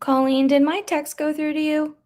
Colleen, did my text go through to you?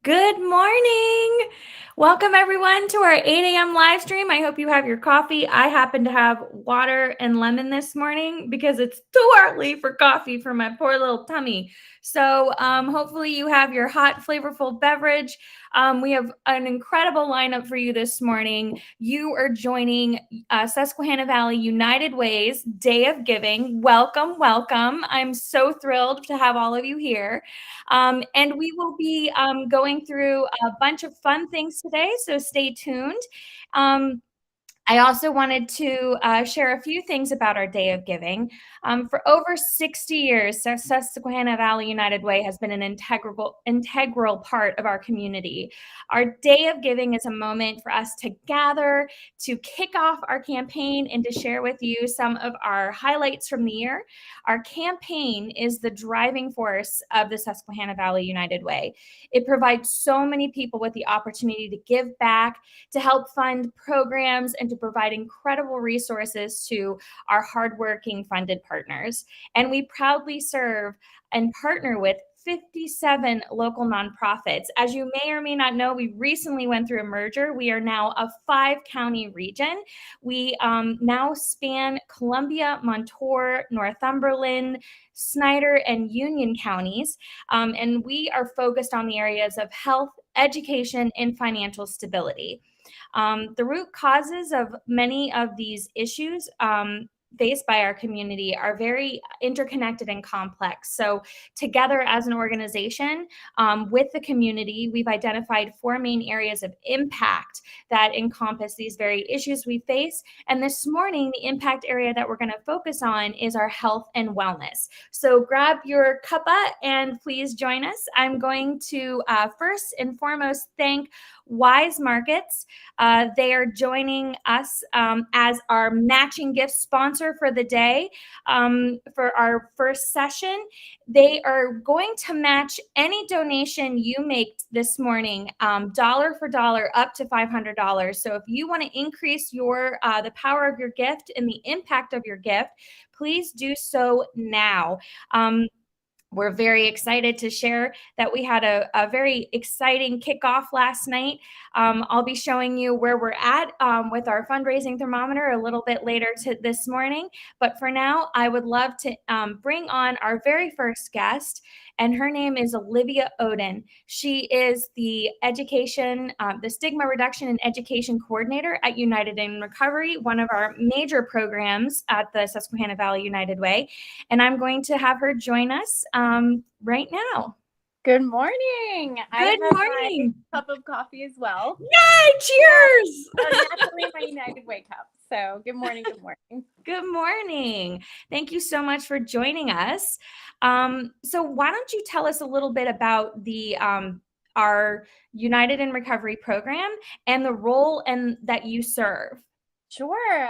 Good morning. Welcome everyone to our 8 a.m. live stream. I hope you have your coffee. I happen to have water and lemon this morning because it's too early for coffee for my poor little tummy. So hopefully you have your hot, flavorful beverage. We have an incredible lineup for you this morning. You are joining Susquehanna Valley United Way's Day of Giving. Welcome, welcome. I'm so thrilled to have all of you here. And we will be going through a bunch of fun things today, so stay tuned. I also wanted to share a few things about our Day of Giving. For over 60 years, Susquehanna Valley United Way has been an integral part of our community. Our Day of Giving is a moment for us to gather, to kick off our campaign, and to share with you some of our highlights from the year. Our campaign is the driving force of the Susquehanna Valley United Way. It provides so many people with the opportunity to give back, to help fund programs, and to provide incredible resources to our hardworking funded partners. And we proudly serve and partner with 57 local nonprofits. As you may or may not know, we recently went through a merger. We are now a 5-county region. We now span Columbia, Montour, Northumberland, Snyder, and Union counties. And we are focused on the areas of health, education, and financial stability. The root causes of many of these issues faced by our community are very interconnected and complex. So together as an organization with the community, we've identified 4 main areas of impact that encompass these very issues we face. And this morning, the impact area that we're going to focus on is our health and wellness. So grab your cuppa and please join us. I'm going to first and foremost thank Wise Markets. They are joining us as our matching gift sponsor for the day for our first session. They are going to match any donation you make this morning, dollar for dollar, up to $500. So if you want to increase your the power of your gift and the impact of your gift, please do so now. We're very excited to share that we had a very exciting kickoff last night. I'll be showing you where we're at with our fundraising thermometer a little bit later this morning. But for now, I would love to bring on our very first guest, and her name is Olivia Oden. She is the the Stigma Reduction and Education Coordinator at United in Recovery, one of our major programs at the Susquehanna Valley United Way. And I'm going to have her join us right now. Good morning. Good morning. My cup of coffee as well. Yay! Cheers! Naturally, my United Way cup. So good morning. Good morning. Good morning. Thank you so much for joining us. So why don't you tell us a little bit about the our United in Recovery program and the role that you serve? Sure.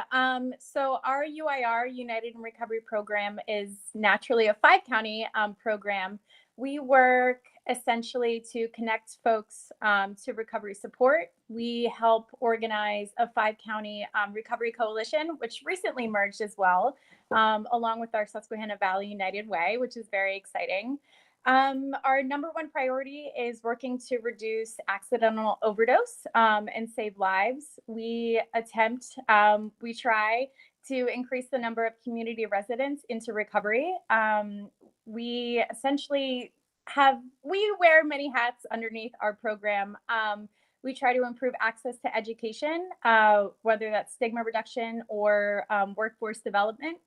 So our UIR, United in Recovery program, is naturally a 5-county program. We work essentially to connect folks to recovery support. We help organize a 5-county recovery coalition, which recently merged as well, along with our Susquehanna Valley United Way, which is very exciting. Our number one priority is working to reduce accidental overdose and save lives. We try to increase the number of community residents into recovery. We essentially we wear many hats underneath our program. We try to improve access to education, whether that's stigma reduction or workforce development.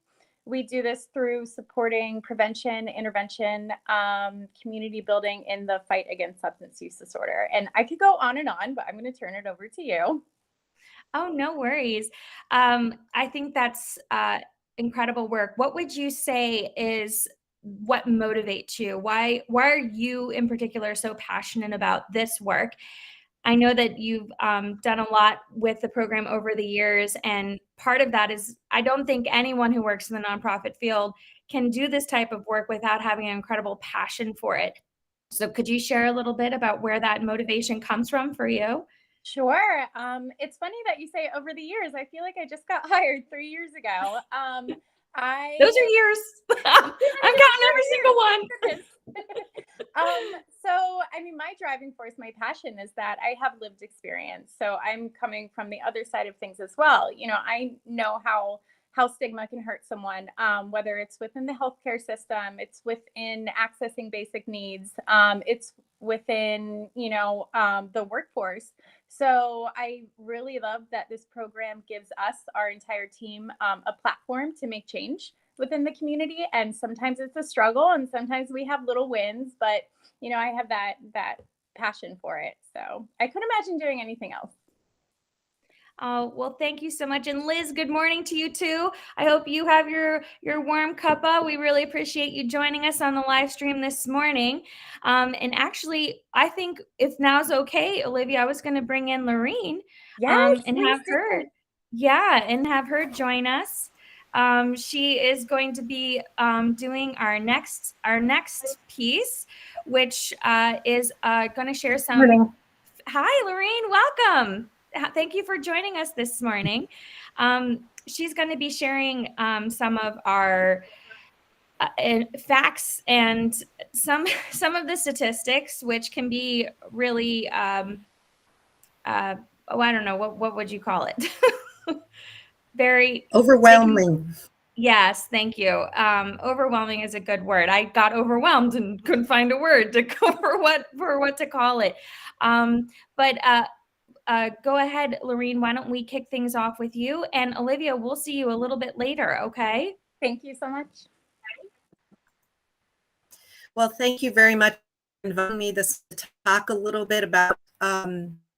We do this through supporting prevention, intervention, community building in the fight against substance use disorder. And I could go on and on, but I'm going to turn it over to you. Oh, no worries. I think that's incredible work. What would you say is what motivates you? Why are you in particular so passionate about this work? I know that you've done a lot with the program over the years, and part of that is I don't think anyone who works in the nonprofit field can do this type of work without having an incredible passion for it. So could you share a little bit about where that motivation comes from for you? Sure. It's funny that you say over the years. I feel like I just got hired 3 years ago. Those are years. I'm counting every single one. So, I mean, my driving force, my passion is that I have lived experience. So I'm coming from the other side of things as well. You know, I know how stigma can hurt someone, whether it's within the healthcare system, it's within accessing basic needs, it's within, the workforce. So I really love that this program gives us, our entire team, a platform to make change within the community. And sometimes it's a struggle and sometimes we have little wins, but I have that passion for it. So I couldn't imagine doing anything else. Oh, well, thank you so much. And Liz, good morning to you too. I hope you have your warm cuppa. We really appreciate you joining us on the live stream this morning. And actually, I think if now's okay, Olivia, I was going to bring in Lorene and have her join us. She is going to be doing our next piece, which is going to share some. Morning. Hi, Lorene. Welcome. Thank you for joining us this morning. She's going to be sharing some of our facts and some of the statistics, which can be really I don't know, what would you call it? Very overwhelming. Yes, thank you. Overwhelming is a good word. I got overwhelmed and couldn't find a word to for what to call it. But go ahead, Lorene. Why don't we kick things off with you? And Olivia, we'll see you a little bit later, okay? Thank you so much. Well, thank you very much for inviting me to talk a little bit about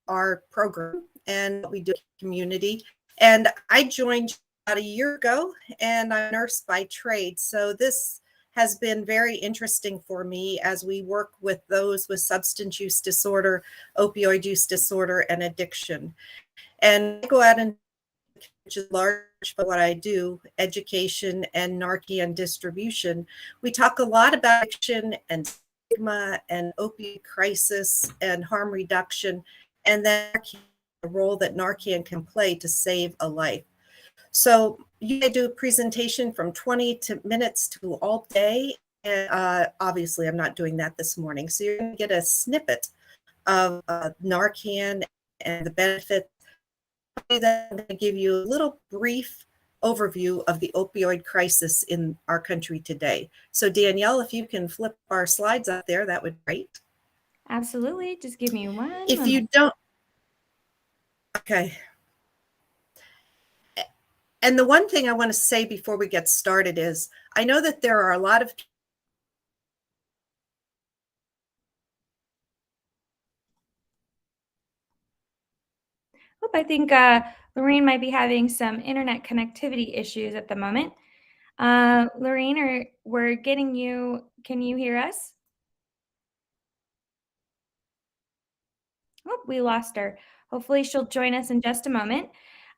our program and what we do in the community. And I joined about a year ago, and I'm a nurse by trade. So this has been very interesting for me as we work with those with substance use disorder, opioid use disorder, and addiction. And I go out and which is large for what I do, education and Narcan distribution. We talk a lot about addiction and stigma and opioid crisis and harm reduction, and then the role that Narcan can play to save a life. So you can do a presentation from 20 minutes to all day. And obviously, I'm not doing that this morning. So you're going to get a snippet of Narcan and the benefits. I'm going to give you a little brief overview of the opioid crisis in our country today. So Danielle, if you can flip our slides up there, that would be great. Absolutely. Just give me one. If you don't, okay. And the one thing I want to say before we get started is, I know that there are a lot of I think Lorene might be having some internet connectivity issues at the moment. Lorene, we're getting you. Can you hear us? Oh, we lost her. Hopefully she'll join us in just a moment.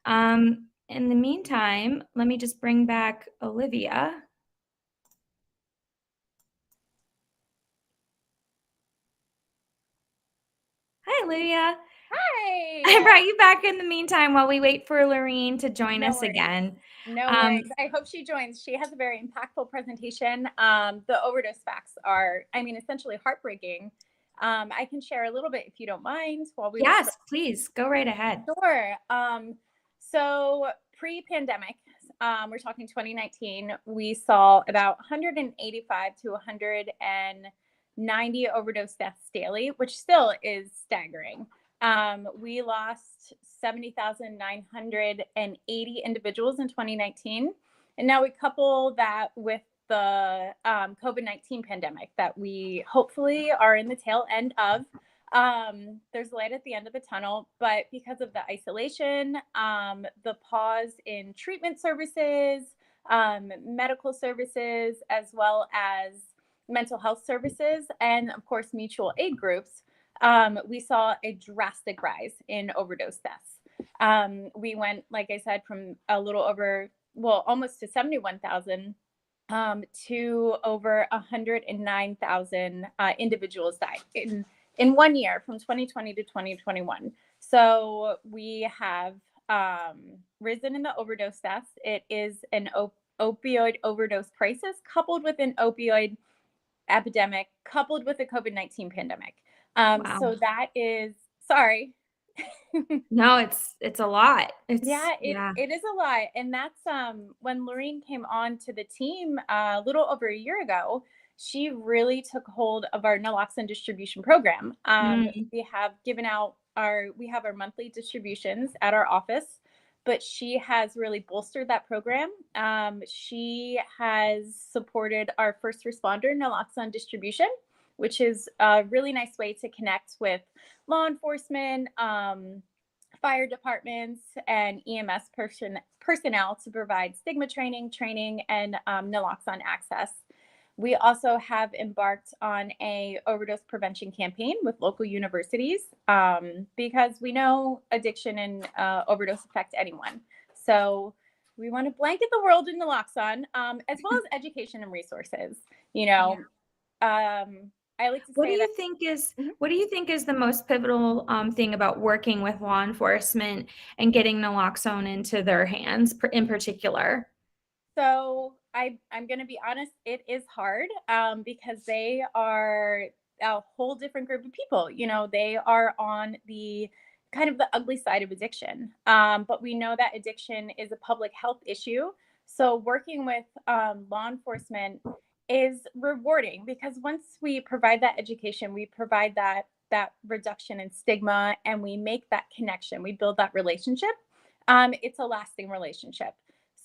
In the meantime, let me just bring back Olivia. Hi, Olivia. Hi. I brought you back in the meantime while we wait for Lorene to join us again. No worries. I hope she joins. She has a very impactful presentation. The overdose facts are, essentially heartbreaking. I can share a little bit if you don't mind while we Yes, please go right ahead. Sure. So pre-pandemic, we're talking 2019, we saw about 185 to 190 overdose deaths daily, which still is staggering. We lost 70,980 individuals in 2019. And now we couple that with the COVID-19 pandemic that we hopefully are in the tail end of. There's light at the end of the tunnel, but because of the isolation, the pause in treatment services, medical services, as well as mental health services, and of course, mutual aid groups, we saw a drastic rise in overdose deaths. We went, like I said, from a little over, almost to 71,000 to over 109,000 individuals died in 1 year, from 2020 to 2021. So we have risen in the overdose deaths. It is an opioid overdose crisis coupled with an opioid epidemic, coupled with a COVID-19 pandemic. Wow. So that is, sorry. No, it's a lot. It is a lot. And that's when Lorene came on to the team a little over a year ago, she really took hold of our Naloxone distribution program. We have our monthly distributions at our office, but she has really bolstered that program. She has supported our first responder Naloxone distribution, which is a really nice way to connect with law enforcement, fire departments, and EMS personnel to provide stigma training, and Naloxone access. We also have embarked on a overdose prevention campaign with local universities because we know addiction and overdose affect anyone. So we want to blanket the world in Naloxone, as well as education and resources. I like to say what do you think is the most pivotal thing about working with law enforcement and getting Naloxone into their hands in particular? So I'm going to be honest, it is hard because they are a whole different group of people. You know, they are on the kind of the ugly side of addiction. But we know that addiction is a public health issue. So working with law enforcement is rewarding because once we provide that education, we provide that reduction in stigma, and we make that connection, we build that relationship. It's a lasting relationship.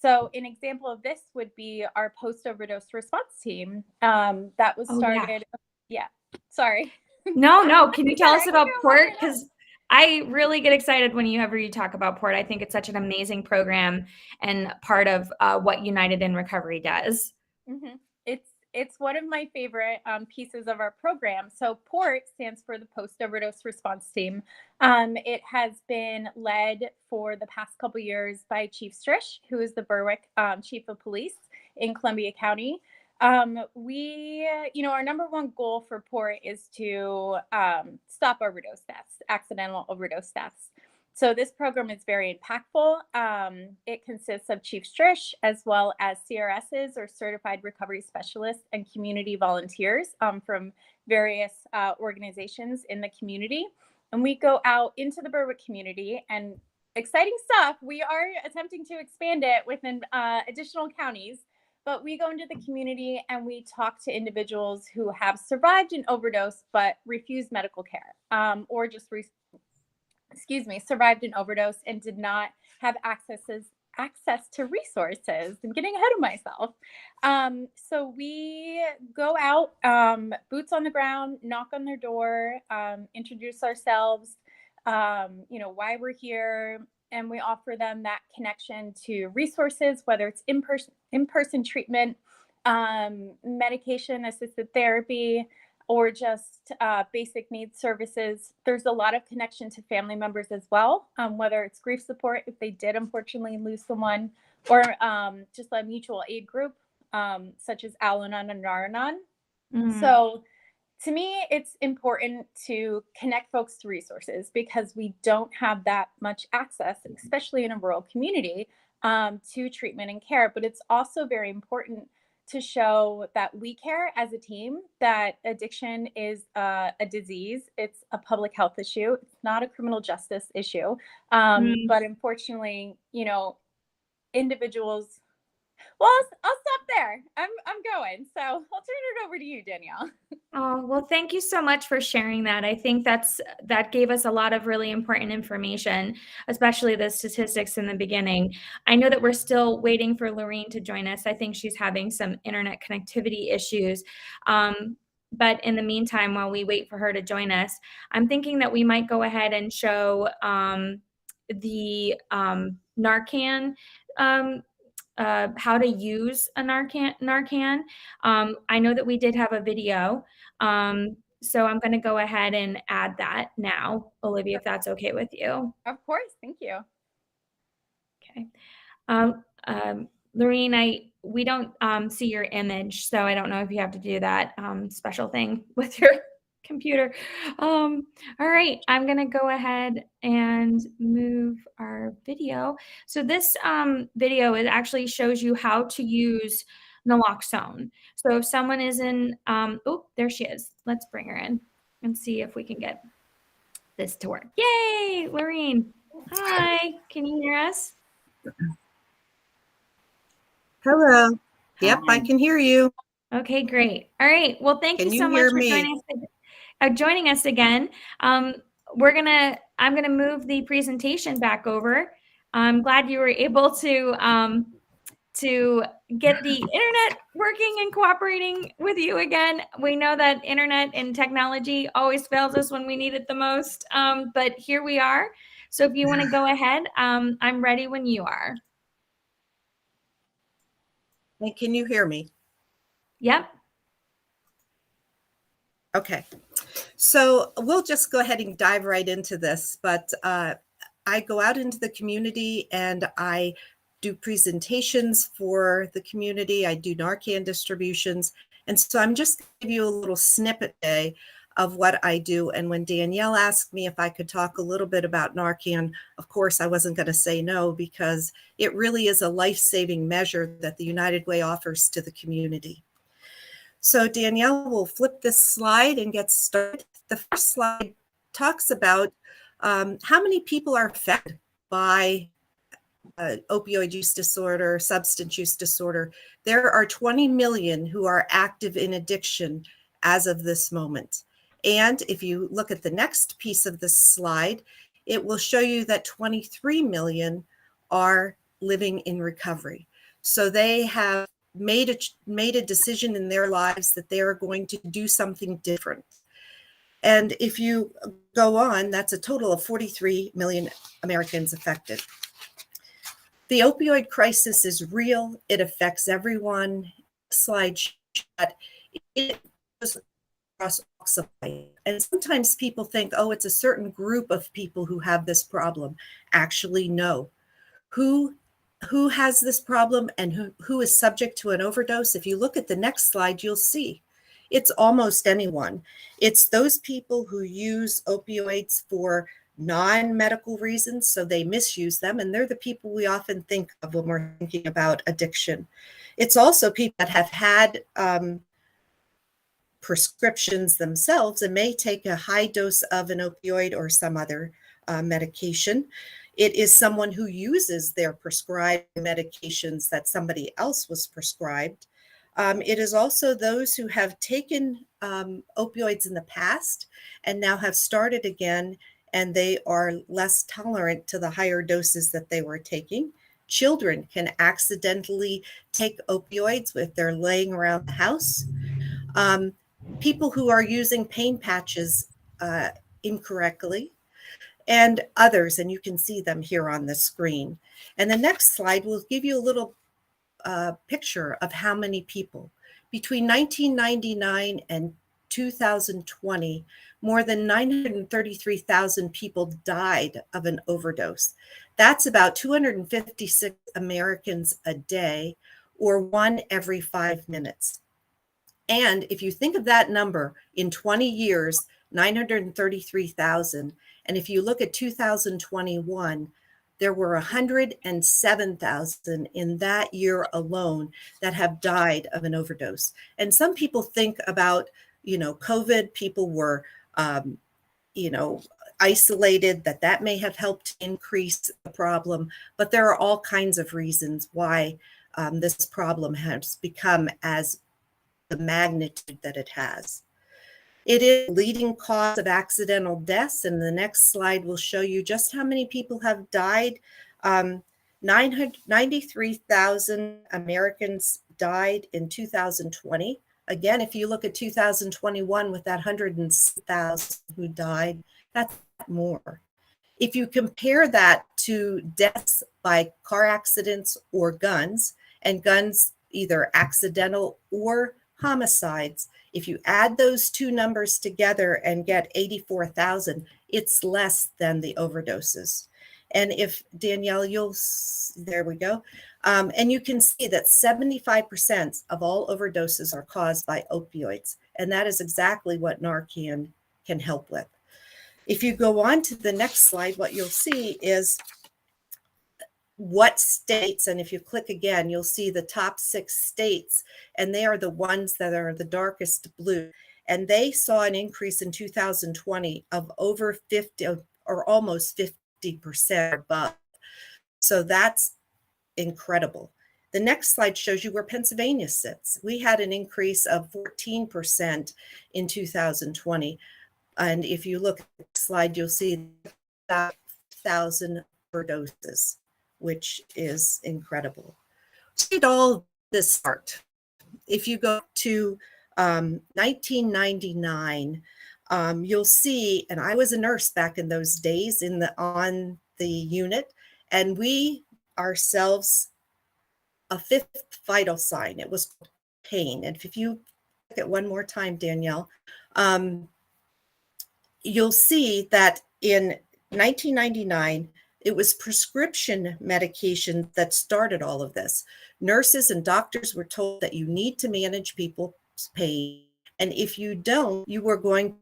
So an example of this would be our post-overdose response team that was started. Yeah. Sorry. No. Can you tell us about Port? Because Because I really get excited whenever you talk about Port. I think it's such an amazing program and part of what United in Recovery does. Mm-hmm. It's one of my favorite pieces of our program. So PORT stands for the Post Overdose Response Team. It has been led for the past couple years by Chief Strish, who is the Berwick Chief of Police in Columbia County. Our number one goal for PORT is to stop overdose deaths, accidental overdose deaths. So this program is very impactful. It consists of Chief Strish as well as CRSs, or Certified Recovery Specialists, and community volunteers from various organizations in the community. And we go out into the Berwick community, and exciting stuff. We are attempting to expand it within additional counties, but we go into the community and we talk to individuals who have survived an overdose but refused medical care, or just survived an overdose and did not have access to resources. I'm getting ahead of myself. So we go out, boots on the ground, knock on their door, introduce ourselves, why we're here, and we offer them that connection to resources, whether it's in-person treatment, medication-assisted therapy, or just basic needs services. There's a lot of connection to family members as well, whether it's grief support if they did unfortunately lose someone, or just a mutual aid group such as Al-Anon and Nar-Anon. So to me, it's important to connect folks to resources because we don't have that much access, especially in a rural community, to treatment and care. But it's also very important to show that we care as a team, that addiction is a disease. It's a public health issue. It's not a criminal justice issue. But unfortunately, individuals, well, I'll stop there. I'm going. So I'll turn it over to you, Danielle. Oh, well, thank you so much for sharing that. I think that gave us a lot of really important information, especially the statistics in the beginning. I know that we're still waiting for Lorene to join us. I think she's having some internet connectivity issues. But in the meantime, while we wait for her to join us, I'm thinking that we might go ahead and show the Narcan, how to use a Narcan. I know that we did have a video. So I'm going to go ahead and add that now, Olivia, if that's okay with you. Of course. Thank you. Okay. Lorene, we don't see your image, so I don't know if you have to do that special thing with your computer. All right, I'm going to go ahead and move our video. So this video, it actually shows you how to use Naloxone. So if someone is in, oh, there she is. Let's bring her in and see if we can get this to work. Yay, Lorene. Hi, can you hear us? Hello. Yep, Hi. I can hear you. Okay, great. All right. Well, thank you so much for joining us again. I'm gonna move the presentation back over. I'm glad you were able to get the internet working and cooperating with you again. We know that internet and technology always fails us when we need it the most, but here we are. So if you want to go ahead, I'm ready when you are. And can you hear me? Yep. Okay. So we'll just go ahead and dive right into this. But I go out into the community and I do presentations for the community. I do Narcan distributions. And so I'm just going to give you a little snippet today of what I do. And when Danielle asked me if I could talk a little bit about Narcan, of course, I wasn't going to say no, because it really is a life-saving measure that the United Way offers to the community. So Danielle will flip this slide and get started. The first slide talks about how many people are affected by opioid use disorder, substance use disorder. There are 20 million who are active in addiction as of this moment. And if you look at the next piece of this slide, it will show you that 23 million are living in recovery. So they have made a decision in their lives that they are going to do something different. And if you go on, that's a total of 43 million Americans affected. The opioid crisis is real. It affects everyone. Slide shot. It goes across walks of life. And sometimes people think, oh, it's a certain group of people who have this problem. Actually, no. Who has this problem and who is subject to an overdose? If you look at the next slide, you'll see it's almost anyone. It's those people who use opioids for non-medical reasons, so they misuse them, and they're the people we often think of when we're thinking about addiction. It's also people that have had prescriptions themselves and may take a high dose of an opioid or some other medication. It is someone who uses their prescribed medications that somebody else was prescribed. It is also those who have taken opioids in the past and now have started again, and they are less tolerant to the higher doses that they were taking. Children can accidentally take opioids if they're laying around the house. People who are using pain patches incorrectly, and others, and you can see them here on the screen. And the next slide will give you a little picture of how many people. Between 1999 and 2020, more than 933,000 people died of an overdose. That's about 256 Americans a day, or 1 every 5 minutes. And if you think of that number in 20 years, 933,000, and if you look at 2021, there were 107,000 in that year alone that have died of an overdose. And some people think about, COVID, people were, isolated, that may have helped increase the problem, but there are all kinds of reasons why this problem has become as the magnitude that it has. It is the leading cause of accidental deaths, and the next slide will show you just how many people have died. 93,000 Americans died in 2020. Again, if you look at 2021 with that 100,000 who died, that's more. If you compare that to deaths by car accidents or guns, and guns either accidental or homicides, if you add those two numbers together and get 84,000, it's less than the overdoses. And if Danielle, there we go. And you can see that 75% of all overdoses are caused by opioids. And that is exactly what Narcan can help with. If you go on to the next slide, what you'll see is what states, and if you click again, you'll see the top 6 states, and they are the ones that are the darkest blue. And they saw an increase in 2020 of over 50 or almost 50% above. So that's incredible. The next slide shows you where Pennsylvania sits. We had an increase of 14% in 2020. And if you look at the slide, you'll see 1,000 overdoses, which is incredible. So did all this start? If you go to 1999, you'll see, and I was a nurse back in those days on the unit, and we ourselves, a 5th vital sign, it was pain. And if you look at one more time, Danielle, you'll see that in 1999, it was prescription medication that started all of this. Nurses and doctors were told that you need to manage people's pain. And if you don't, you were going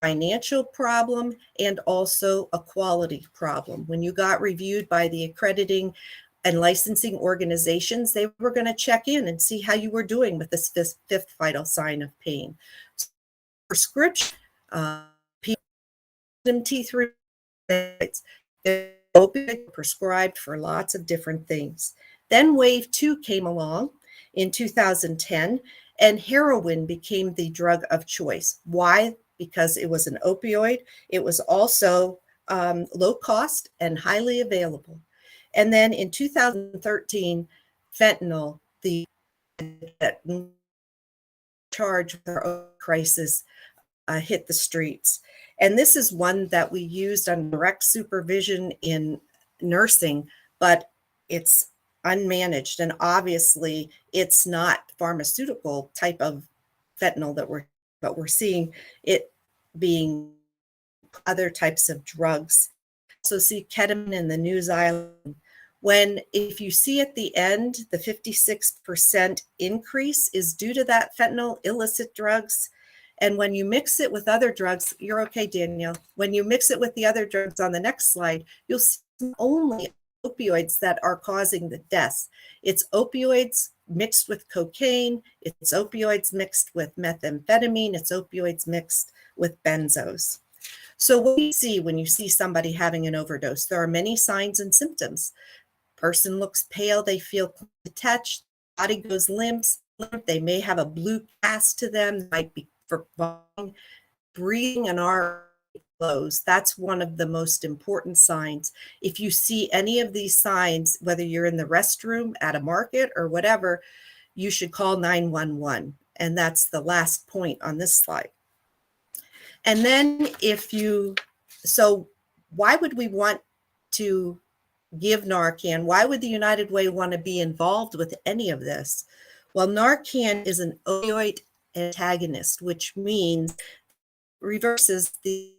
financial problem and also a quality problem. When you got reviewed by the accrediting and licensing organizations, they were going to check in and see how you were doing with this fifth vital sign of pain. So prescription, T3, opioids prescribed for lots of different things. Then wave 2 came along in 2010, and heroin became the drug of choice. Why? Because it was an opioid. It was also low cost and highly available. And then in 2013, fentanyl, the charge with our crisis, hit the streets. And this is one that we used on direct supervision in nursing, but it's unmanaged. And obviously it's not pharmaceutical type of fentanyl but we're seeing it being other types of drugs. Also see ketamine in the news island. If you see at the end, the 56% increase is due to that fentanyl, illicit drugs. And when you mix it with other drugs, you're okay, Danielle. When you mix it with the other drugs on the next slide, you'll see only opioids that are causing the deaths. It's opioids mixed with cocaine. It's opioids mixed with methamphetamine. It's opioids mixed with benzos. So what do you see when you see somebody having an overdose? There are many signs and symptoms. Person looks pale. They feel detached. Body goes limp. They may have a blue cast to them. They might be for breathing and our clothes. That's one of the most important signs. If you see any of these signs, whether you're in the restroom, at a market, or whatever, you should call 911. And that's the last point on this slide. And then so why would we want to give Narcan? Why would the United Way want to be involved with any of this? Well, Narcan is an opioid antagonist, which means reverses the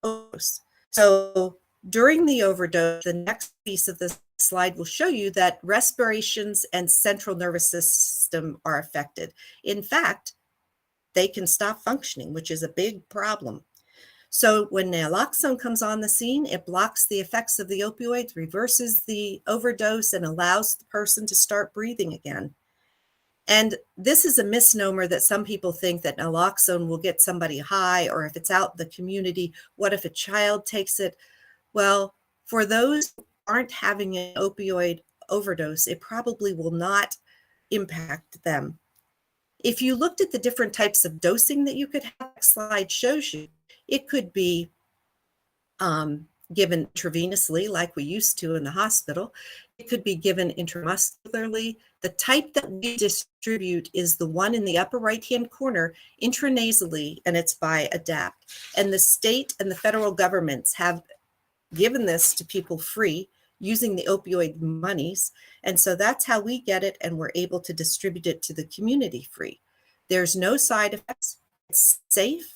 overdose. So during the overdose, the next piece of this slide will show you that respirations and central nervous system are affected. In fact, they can stop functioning, which is a big problem. So when naloxone comes on the scene, it blocks the effects of the opioids, reverses the overdose, and allows the person to start breathing again. And this is a misnomer that some people think that naloxone will get somebody high, or if it's out in the community, what if a child takes it? Well, for those who aren't having an opioid overdose, it probably will not impact them. If you looked at the different types of dosing that you could have, next slide shows you, it could be given intravenously like we used to in the hospital. It could be given intramuscularly. The type that we distribute is the one in the upper right-hand corner, intranasally, and it's by ADAPT. And the state and the federal governments have given this to people free using the opioid monies. And so that's how we get it, and we're able to distribute it to the community free. There's no side effects. It's safe.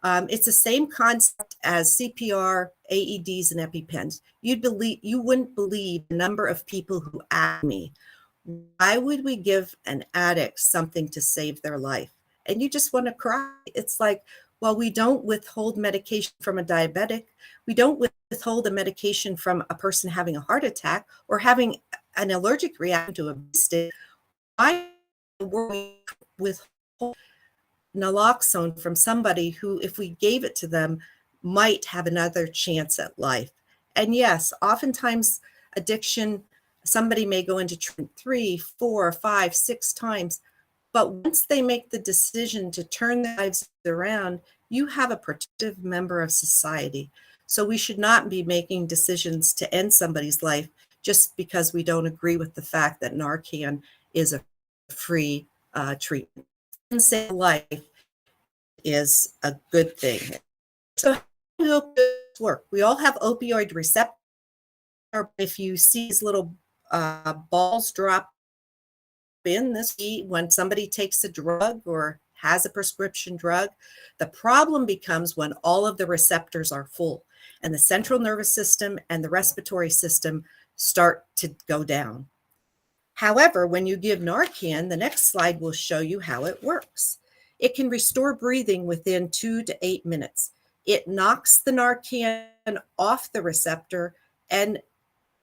It's the same concept as CPR, AEDs, and EpiPens. You wouldn't believe the number of people who ask me, why would we give an addict something to save their life? And you just want to cry. It's like, well, we don't withhold medication from a diabetic. We don't withhold a medication from a person having a heart attack or having an allergic reaction to a stick. Why were we withhold naloxone from somebody who, if we gave it to them, might have another chance at life? And yes, oftentimes addiction, somebody may go into treatment 3, 4, 5, 6 times, but once they make the decision to turn their lives around, you have a protective member of society. So we should not be making decisions to end somebody's life just because we don't agree with the fact that Narcan is a free treatment. And save life is a good thing. So how do opioids work? We all have opioid receptors. If you see these little balls drop in this, when somebody takes a drug or has a prescription drug, the problem becomes when all of the receptors are full and the central nervous system and the respiratory system start to go down. However, when you give Narcan, the next slide will show you how it works. It can restore breathing within 2 to 8 minutes. it knocks the Narcan off the receptor and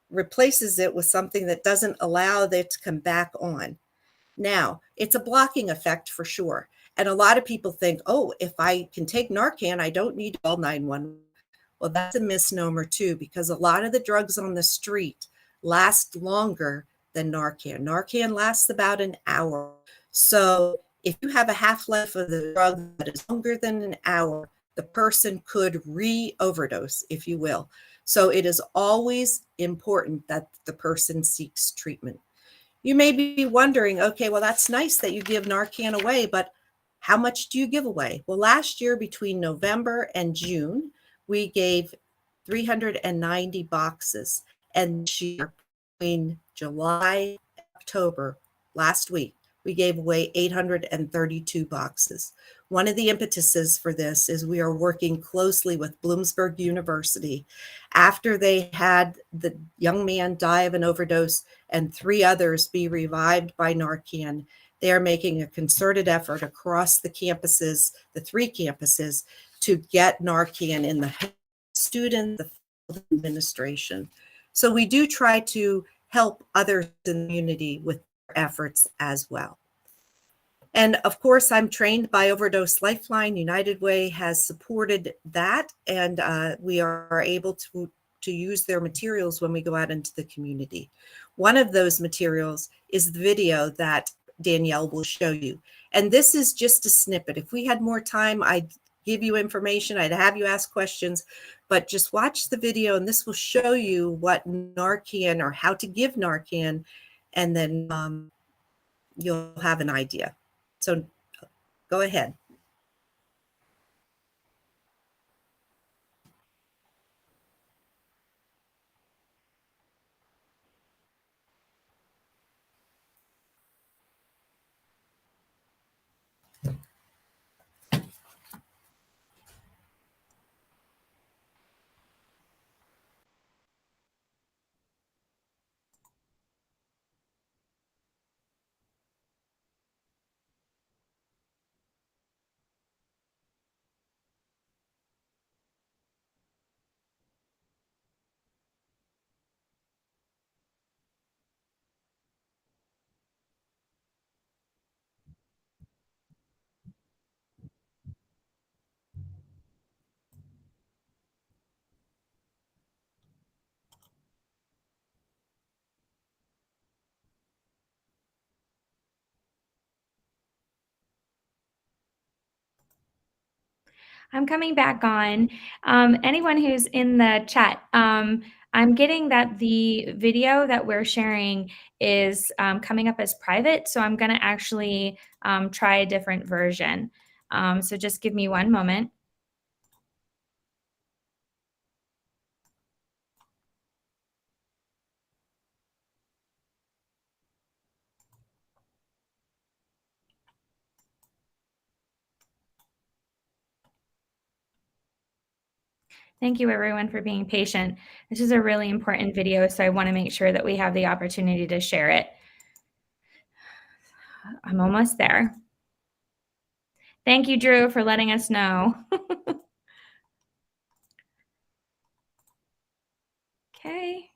replaces it with something that doesn't allow it to come back on. Now, it's a blocking effect for sure. And a lot of people think, oh, if I can take Narcan, I don't need to call 911. Well, that's a misnomer too, because a lot of the drugs on the street last longer than Narcan. Narcan lasts about an hour. So if you have a half-life of the drug that is longer than an hour, the person could re-overdose, if you will. So it is always important that the person seeks treatment. You may be wondering, okay, well, that's nice that you give Narcan away, but how much do you give away? Well, last year between November and June, we gave 390 boxes. And this year, between July and October, last week, we gave away 832 boxes. One of the impetuses for this is we are working closely with Bloomsburg University. After they had the young man die of an overdose and 3 others be revived by Narcan, they are making a concerted effort across the campuses, the 3 campuses, to get Narcan in the student, the administration. So we do try to help others in the community with their efforts as well. And of course, I'm trained by Overdose Lifeline. United Way has supported that, and we are able to use their materials when we go out into the community. One of those materials is the video that Danielle will show you. And this is just a snippet. If we had more time, I'd give you information, I'd have you ask questions, but just watch the video and this will show you what Narcan or how to give Narcan, and then you'll have an idea. So go ahead. I'm coming back on. Anyone who's in the chat, I'm getting that the video that we're sharing is coming up as private, so I'm going to actually try a different version. So just give me one moment. Thank you everyone for being patient. This is a really important video, so I want to make sure that we have the opportunity to share it. I'm almost there. Thank you, Drew, for letting us know. Okay,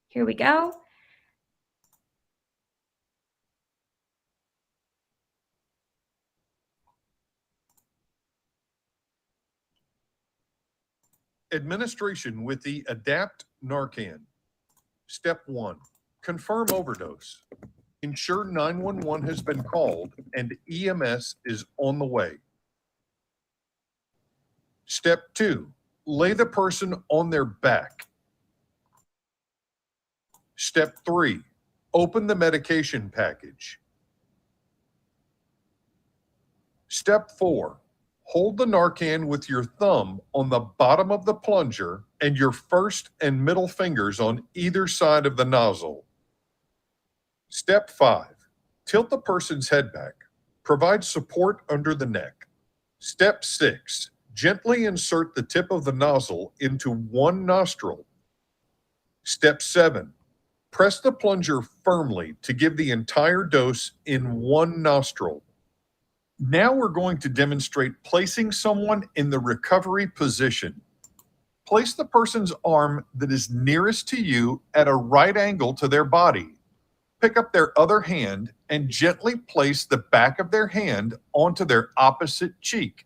here we go. Administration with the Adapt Narcan. Step 1, confirm overdose. Ensure 911 has been called and EMS is on the way. Step 2, lay the person on their back. Step 3, open the medication package. Step 4, hold the Narcan with your thumb on the bottom of the plunger and your first and middle fingers on either side of the nozzle. Step 5, tilt the person's head back. Provide support under the neck. Step 6, gently insert the tip of the nozzle into one nostril. Step 7, press the plunger firmly to give the entire dose in one nostril. Now we're going to demonstrate placing someone in the recovery position. Place the person's arm that is nearest to you at a right angle to their body. Pick up their other hand and gently place the back of their hand onto their opposite cheek.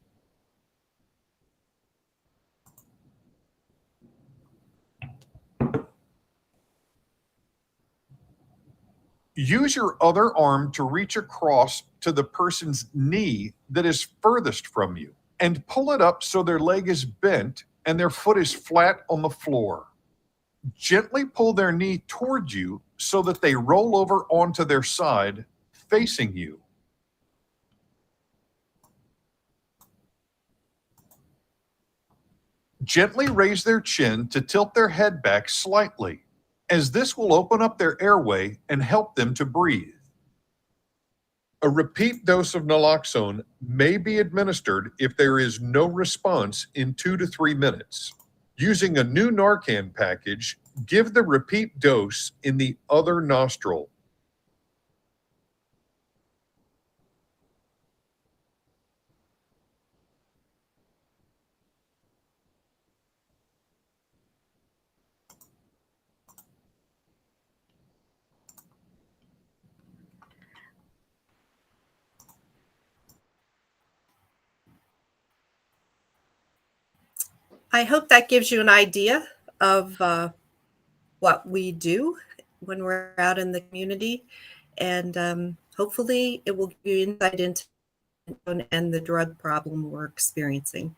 Use your other arm to reach across to the person's knee that is furthest from you and pull it up so their leg is bent and their foot is flat on the floor. Gently pull their knee toward you so that they roll over onto their side, facing you. Gently raise their chin to tilt their head back slightly, as this will open up their airway and help them to breathe. A repeat dose of naloxone may be administered if there is no response in 2 to 3 minutes. Using a new Narcan package, give the repeat dose in the other nostril. I hope that gives you an idea of what we do when we're out in the community. And hopefully it will give you insight into and the drug problem we're experiencing.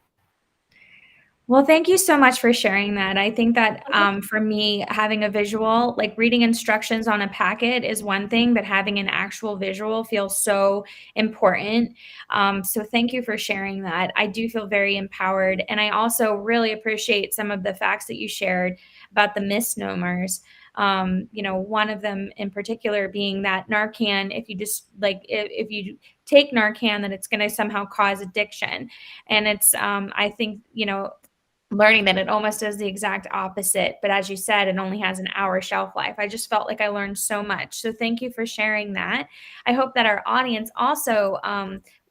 Well, thank you so much for sharing that. I think that for me, having a visual, like reading instructions on a packet is one thing, but having an actual visual feels so important. So thank you for sharing that. I do feel very empowered. And I also really appreciate some of the facts that you shared about the misnomers. One of them in particular being that Narcan, if you just if you take Narcan, that it's going to somehow cause addiction. And it's, I think, learning that it almost does the exact opposite. But as you said, it only has an hour shelf life. I just felt like I learned so much. So thank you for sharing that. I hope that our audience also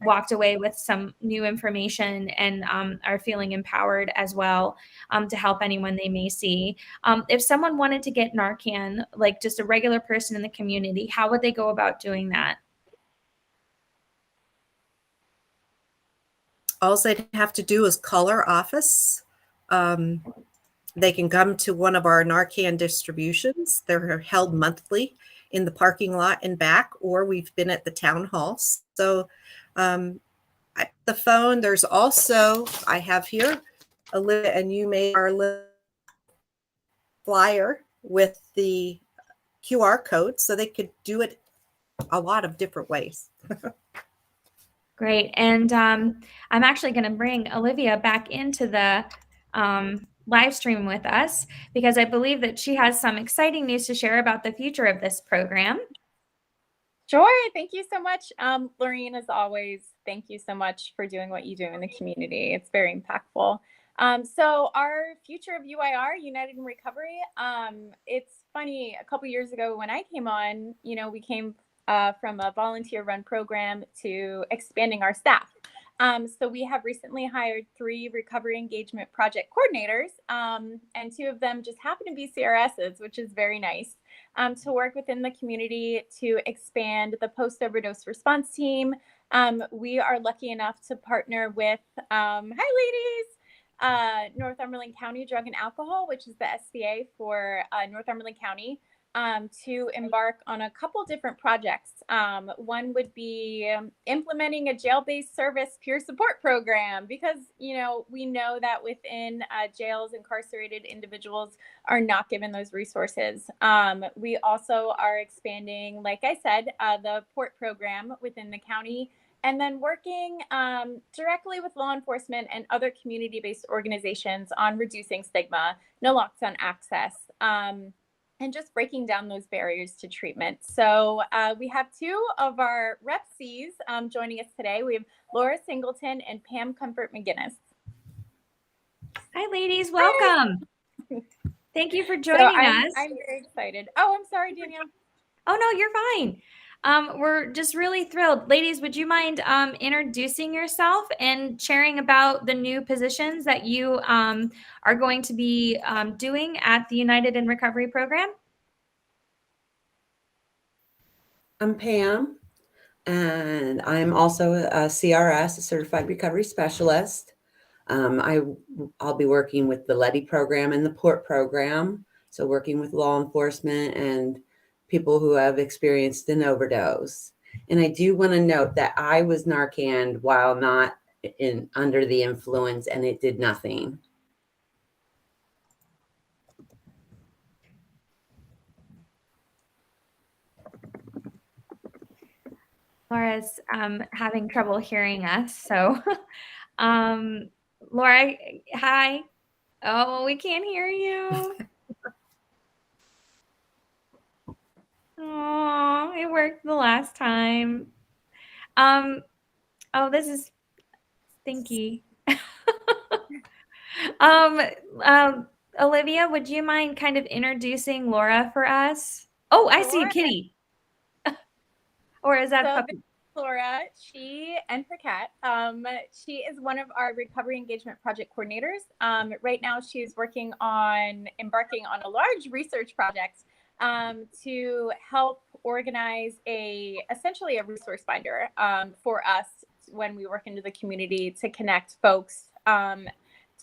walked away with some new information and are feeling empowered as well to help anyone they may see. If someone wanted to get Narcan, like just a regular person in the community, how would they go about doing that? All they'd have to do is call our office. They can come to one of our Narcan distributions. They're held monthly in the parking lot and back, or we've been at the town hall. So the phone, there's also, I have here, and you made our little flyer with the QR code, so they could do it a lot of different ways. Great. And I'm actually going to bring Olivia back into the live stream with us because I believe that she has some exciting news to share about the future of this program. Sure. Thank you so much. Lorene, as always, thank you so much for doing what you do in the community. It's very impactful. So our future of UIR, United in Recovery, it's funny, a couple years ago when I came on, we came from a volunteer-run program to expanding our staff. So we have recently hired 3 recovery engagement project coordinators, and 2 of them just happen to be CRSs, which is very nice, to work within the community to expand the post-overdose response team. We are lucky enough to partner with, hi ladies, Northumberland County Drug and Alcohol, which is the SBA for Northumberland County, to embark on a couple different projects. One would be implementing a jail-based service peer support program because, we know that within jails, incarcerated individuals are not given those resources. We also are expanding, like I said, the PORT program within the county, and then working directly with law enforcement and other community-based organizations on reducing stigma, naloxone access, and just breaking down those barriers to treatment. So we have 2 of our Rep Cs joining us today. We have Laura Singleton and Pam Comfort McGinnis. Hi, ladies. Welcome. Hi. Thank you for joining us. I'm very excited. Oh, I'm sorry, Danielle. Oh, no, you're fine. We're just really thrilled. Ladies, would you mind introducing yourself and sharing about the new positions that you are going to be doing at the United in Recovery program? I'm Pam, and I'm also a CRS, a Certified Recovery Specialist. I'll be working with the LEDI program and the PORT program, so working with law enforcement and people who have experienced an overdose. And I do want to note that I was Narcaned while not under the influence, and it did nothing. Laura's having trouble hearing us, so Laura, hi. Oh, we can't hear you. Oh, it worked the last time. Oh, this is stinky. Olivia, would you mind kind of introducing Laura for us? Oh, I see a Sure. kitty. Or is that So puppy? this is Laura, she and her cat. She is one of our recovery engagement project coordinators. Right now, she's embarking on a large research project to help organize essentially a resource finder for us when we work into the community to connect folks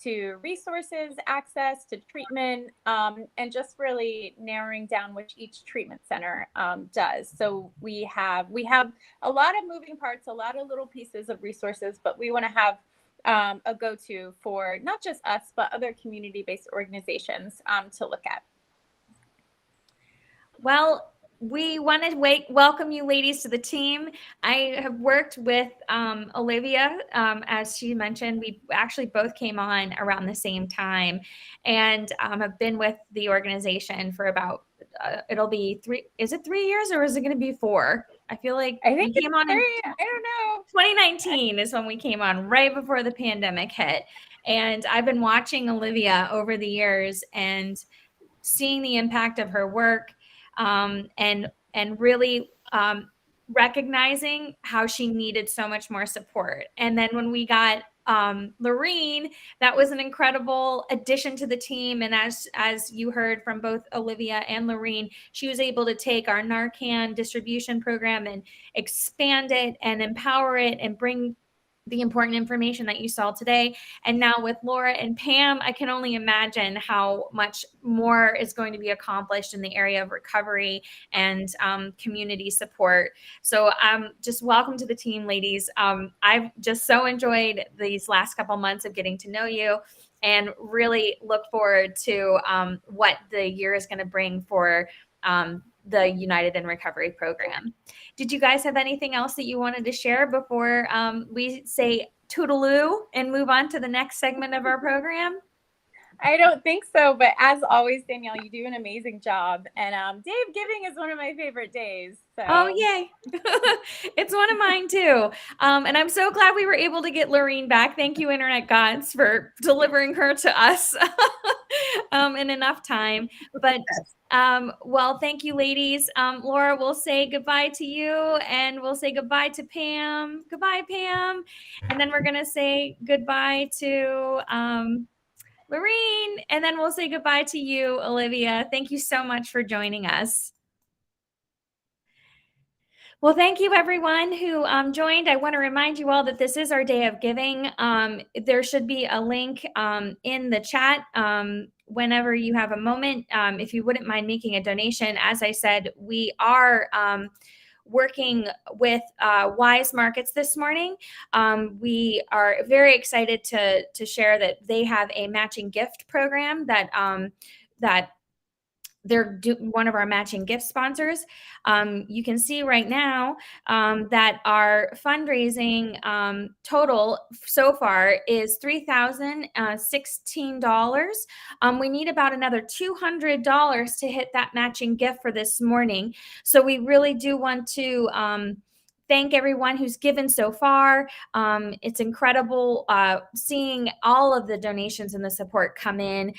to resources, access to treatment, and just really narrowing down which each treatment center does. So we have a lot of moving parts, a lot of little pieces of resources, but we want to have a go-to for not just us, but other community-based organizations to look at. Well, we want to welcome you ladies to the team. I have worked with Olivia, as she mentioned. We actually both came on around the same time, and have been with the organization for about, it'll be 3, is it 3 years or is it going to be 4? I feel like I think we came on in I don't know. 2019 is when we came on, right before the pandemic hit. And I've been watching Olivia over the years and seeing the impact of her work, and really recognizing how she needed so much more support. And then when we got Lorene, that was an incredible addition to the team. And as you heard from both Olivia and Lorene, she was able to take our Narcan distribution program and expand it and empower it and bring the important information that you saw today. And now with Laura and Pam, I can only imagine how much more is going to be accomplished in the area of recovery and community support. So just welcome to the team, ladies. I've just so enjoyed these last couple months of getting to know you, and really look forward to what the year is going to bring for the United in Recovery program. Did you guys have anything else that you wanted to share before we say toodaloo and move on to the next segment of our program? I don't think so, but as always, Danielle, you do an amazing job. And Dave Giving is one of my favorite days. So. Oh, yay. It's one of mine too. And I'm so glad we were able to get Lorene back. Thank you, Internet Gods, for delivering her to us in enough time. But well, thank you, ladies. Laura, we'll say goodbye to you, and we'll say goodbye to Pam. Goodbye, Pam. And then we're going to say goodbye to Lorene, and then we'll say goodbye to you, Olivia. Thank you so much for joining us. Well, thank you, everyone who joined. I want to remind you all that this is our day of giving. There should be a link in the chat whenever you have a moment. If you wouldn't mind making a donation. As I said, we are working with Wise Markets this morning. We are very excited to share that they have a matching gift program that they're one of our matching gift sponsors. You can see right now that our fundraising total so far is $3,016. We need about another $200 to hit that matching gift for this morning. So we really do want to thank everyone who's given so far. It's incredible seeing all of the donations and the support come in.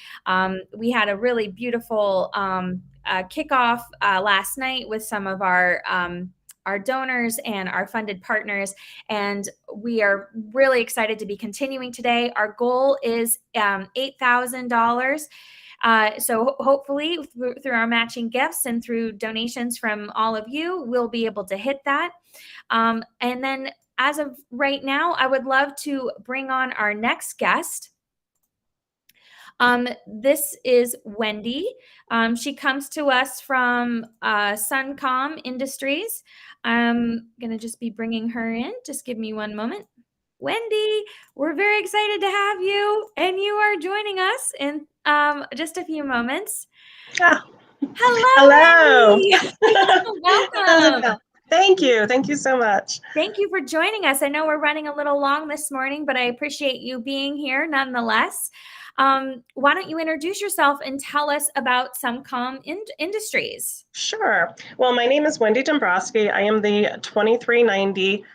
We had a really beautiful kickoff last night with some of our our donors and our funded partners. And we are really excited to be continuing today. Our goal is $8,000. So hopefully through our matching gifts and through donations from all of you, we'll be able to hit that. And then as of right now, I would love to bring on our next guest. This is Wendy. She comes to us from SUNCOM Industries. I'm going to just be bringing her in. Just give me one moment. Wendy, we're very excited to have you, and you are joining us in just a few moments. Ah, hello. Welcome. Welcome. Thank you. Thank you so much. Thank you for joining us. I know we're running a little long this morning, but I appreciate you being here nonetheless. Why don't you introduce yourself and tell us about SUNCOM Industries? Sure. Well, my name is Wendy Dombrowski. I am the 2390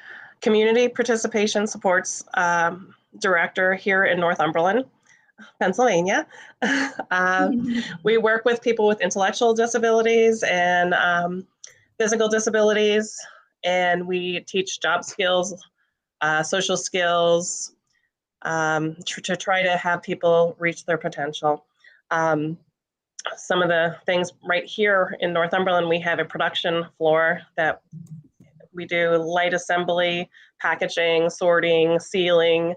Community Participation Supports Director here in Northumberland, Pennsylvania. We work with people with intellectual disabilities and physical disabilities, and we teach job skills, social skills, to try to have people reach their potential. Some of the things right here in Northumberland, we have a production floor that we do light assembly, packaging, sorting, sealing,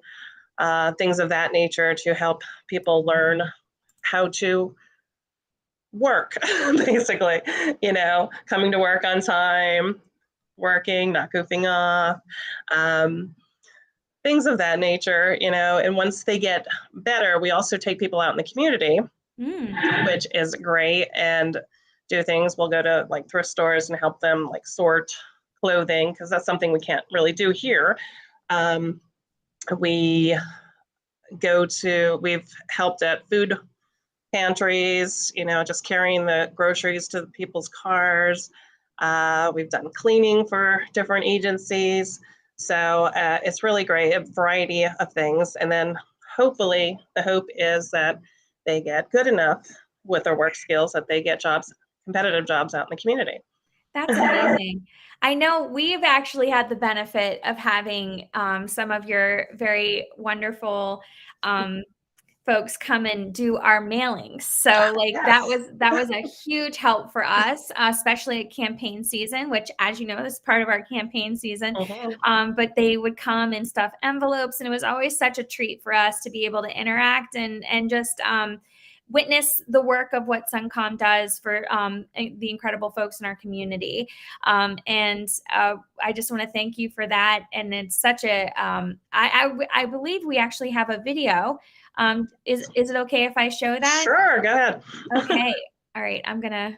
things of that nature to help people learn how to work, basically, coming to work on time, working, not goofing off, things of that nature, and once they get better, we also take people out in the community, which is great, and do things. We'll go to like thrift stores and help them like sort clothing, because that's something we can't really do here. We've helped at food pantries, just carrying the groceries to people's cars. We've done cleaning for different agencies. So it's really great, a variety of things. And then hopefully the hope is that they get good enough with their work skills that they get jobs, competitive jobs out in the community. That's amazing. I know we've actually had the benefit of having some of your very wonderful folks come and do our mailings. So like Yes. that was a huge help for us, especially at campaign season, which, as you know, is part of our campaign season. But they would come and stuff envelopes, and it was always such a treat for us to be able to interact and just witness the work of what SUNCOM does for the incredible folks in our community. And I just want to thank you for that. And it's such a, I believe we actually have a video. Is it okay if I show that? Sure, go ahead. Okay. All right. I'm going to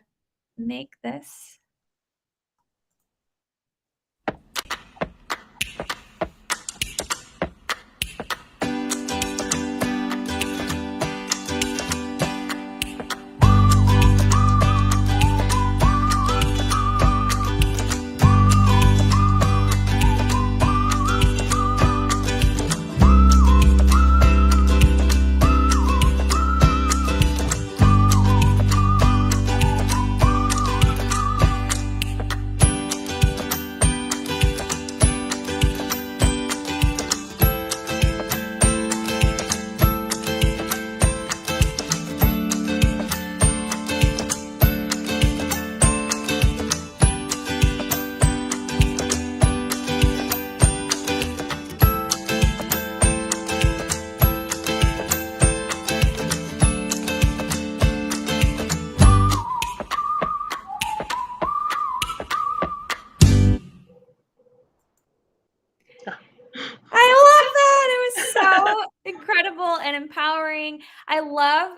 make this. Incredible and empowering. I love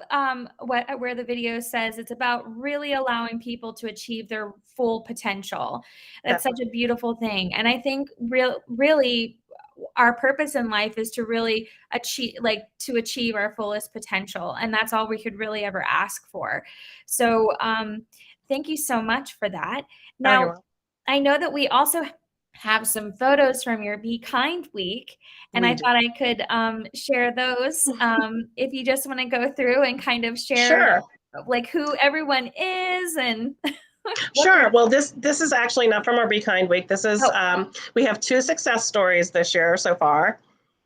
where the video says it's about really allowing people to achieve their full potential. That's such a beautiful thing. And I think really our purpose in life is to really achieve our fullest potential. And that's all we could really ever ask for. So thank you so much for that. Now, I know that we also have some photos from your Be Kind week, and I thought I could share those if you just want to go through and kind of share like who everyone is and Sure. Well, this is actually not from our Be Kind Week. This is we have 2 success stories this year so far.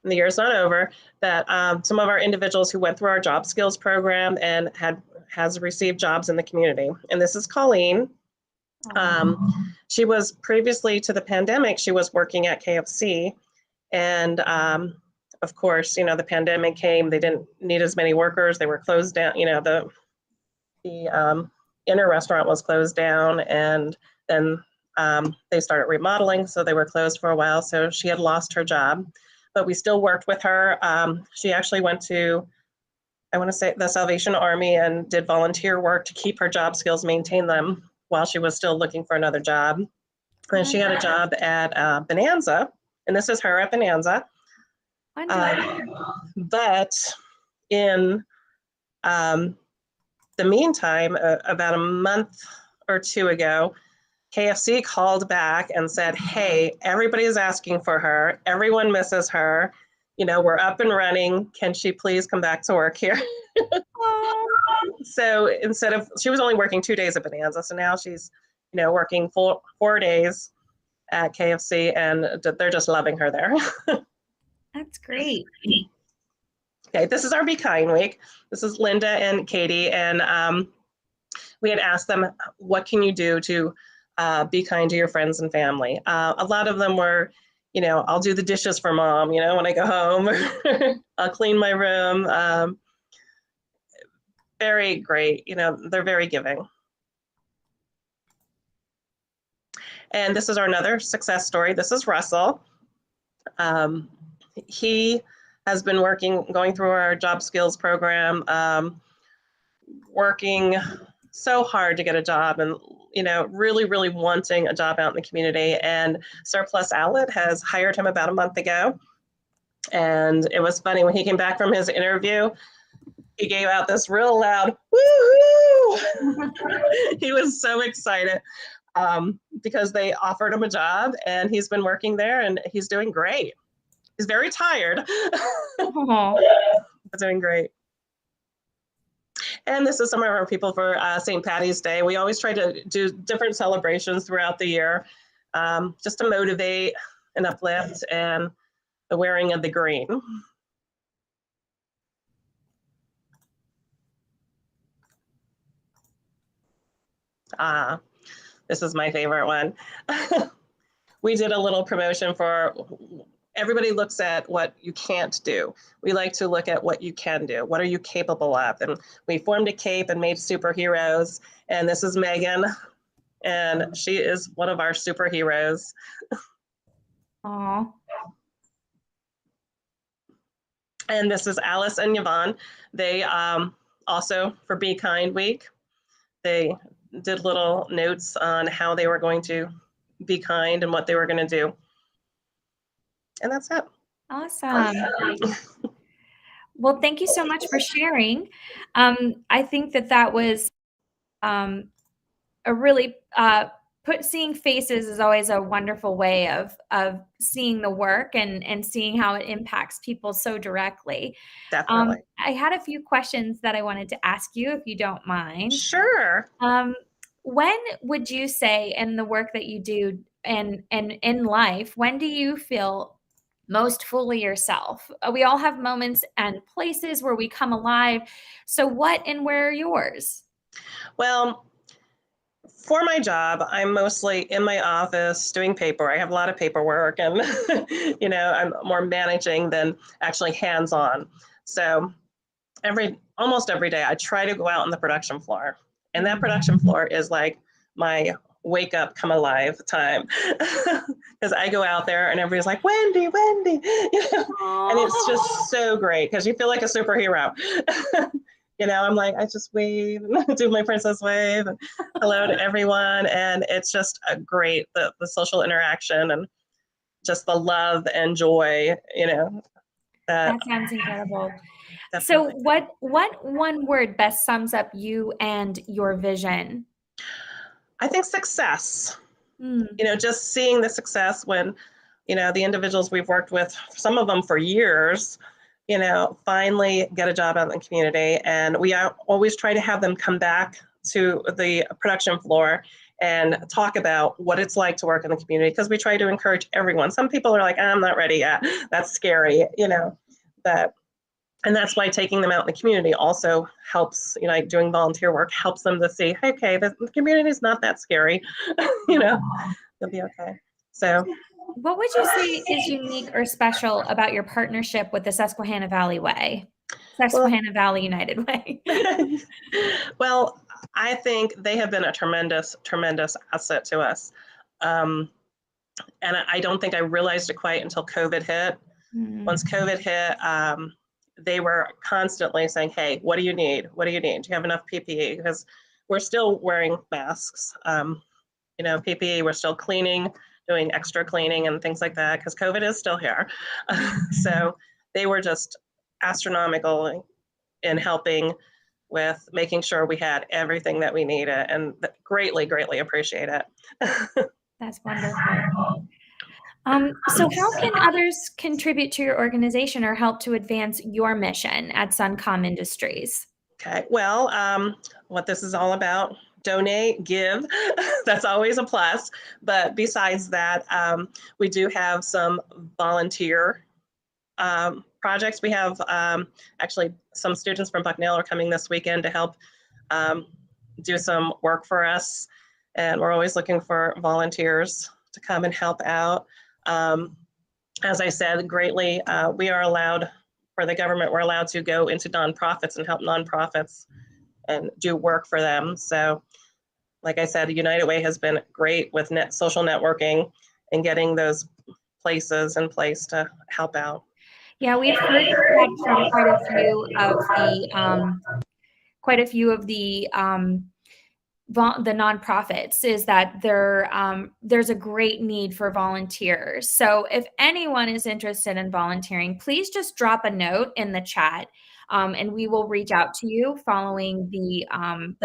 And the year's not over. That some of our individuals who went through our job skills program and has received jobs in the community. And this is Colleen. She was previously to the pandemic. She was working at KFC, and of course, you know, the pandemic came. They didn't need as many workers. They were closed down. You know, the inner restaurant was closed down, and then they started remodeling, so they were closed for a while. So she had lost her job, but we still worked with her. She actually went to, I want to say, the Salvation Army and did volunteer work to keep her job skills, maintain them while she was still looking for another job. And she had a job at Bonanza, and this is her at Bonanza. But in the meantime, about a month or 2 ago, KFC called back and said, hey, everybody is asking for her. Everyone misses her. You know, we're up and running. Can she please come back to work here? So instead of, she was only working 2 days at Bonanza. So now she's, you know, working 4 days at KFC, and they're just loving her there. That's great. Okay, this is our Be Kind Week. This is Linda and Katie, and we had asked them, what can you do to be kind to your friends and family? A lot of them were, you know, I'll do the dishes for mom, you know, when I go home. I'll clean my room. Very great, you know, they're very giving. And this is our another success story. This is Russell. He has been going through our job skills program, working so hard to get a job, and, you know, really, really wanting a job out in the community. And Surplus Outlet has hired him about a month ago. And it was funny, when he came back from his interview, he gave out this real loud woo-hoo. He was so excited because they offered him a job, and he's been working there, and he's doing great. He's very tired, but doing great. And this is some of our people for St. Patty's Day. We always try to do different celebrations throughout the year, just to motivate and uplift, and the wearing of the green. This is my favorite one. We did a little promotion for, everybody looks at what you can't do. We like to look at what you can do. What are you capable of? And we formed a cape and made superheroes. And this is Megan, and she is one of our superheroes. Aww. And this is Alice and Yvonne. They also, for Be Kind Week, they did little notes on how they were going to be kind and what they were going to do. And that's it. Awesome. Well, thank you so much for sharing. I think that was a really seeing faces is always a wonderful way of seeing the work and seeing how it impacts people so directly. Definitely. I had a few questions that I wanted to ask you, if you don't mind. Sure. When would you say, in the work that you do and in life, when do you feel most fully yourself? We all have moments and places where we come alive. So what and where are yours? Well, for my job, I'm mostly in my office doing paper. I have a lot of paperwork, and you know, I'm more managing than actually hands-on. So almost every day I try to go out on the production floor, and that production floor is like my wake up, come alive time, because I go out there and everybody's like, Wendy, you know? And it's just so great because you feel like a superhero. You know, I'm like, I just wave, do my princess wave, and hello to everyone. And it's just a great, the social interaction and just the love and joy, you know. That sounds incredible. Definitely. So what one word best sums up you and your vision? I think success. You know, just seeing the success when, you know, the individuals we've worked with, some of them for years, you know, finally get a job out in the community. And we always try to have them come back to the production floor and talk about what it's like to work in the community, because we try to encourage everyone. Some people are like, I'm not ready yet. That's scary, and that's why taking them out in the community also helps, like doing volunteer work helps them to see, okay, the community is not that scary, they'll be okay. So what would you say is unique or special about your partnership with the Susquehanna Valley Valley United Way? Well, I think they have been a tremendous, tremendous asset to us. And I don't think I realized it quite until COVID hit. Once COVID hit, they were constantly saying, hey, what do you need? What do you need? Do you have enough PPE? Because we're still wearing masks. PPE, we're still cleaning, doing extra cleaning and things like that, because COVID is still here. So they were just astronomical in helping with making sure we had everything that we needed, and greatly, greatly appreciate it. That's wonderful. So how can others contribute to your organization or help to advance your mission at SUNCOM Industries? Okay, well, what this is all about, donate, give, that's always a plus. But besides that, we do have some volunteer projects. We have actually some students from Bucknell are coming this weekend to help do some work for us. And we're always looking for volunteers to come and help out. As I said, greatly, we are allowed, for the government, we're allowed to go into nonprofits and help nonprofits and do work for them. So like I said, United Way has been great with social networking and getting those places in place to help out. Yeah, we've heard that from quite a few of the nonprofits, is that there's a great need for volunteers. So if anyone is interested in volunteering, please just drop a note in the chat, and we will reach out to you following the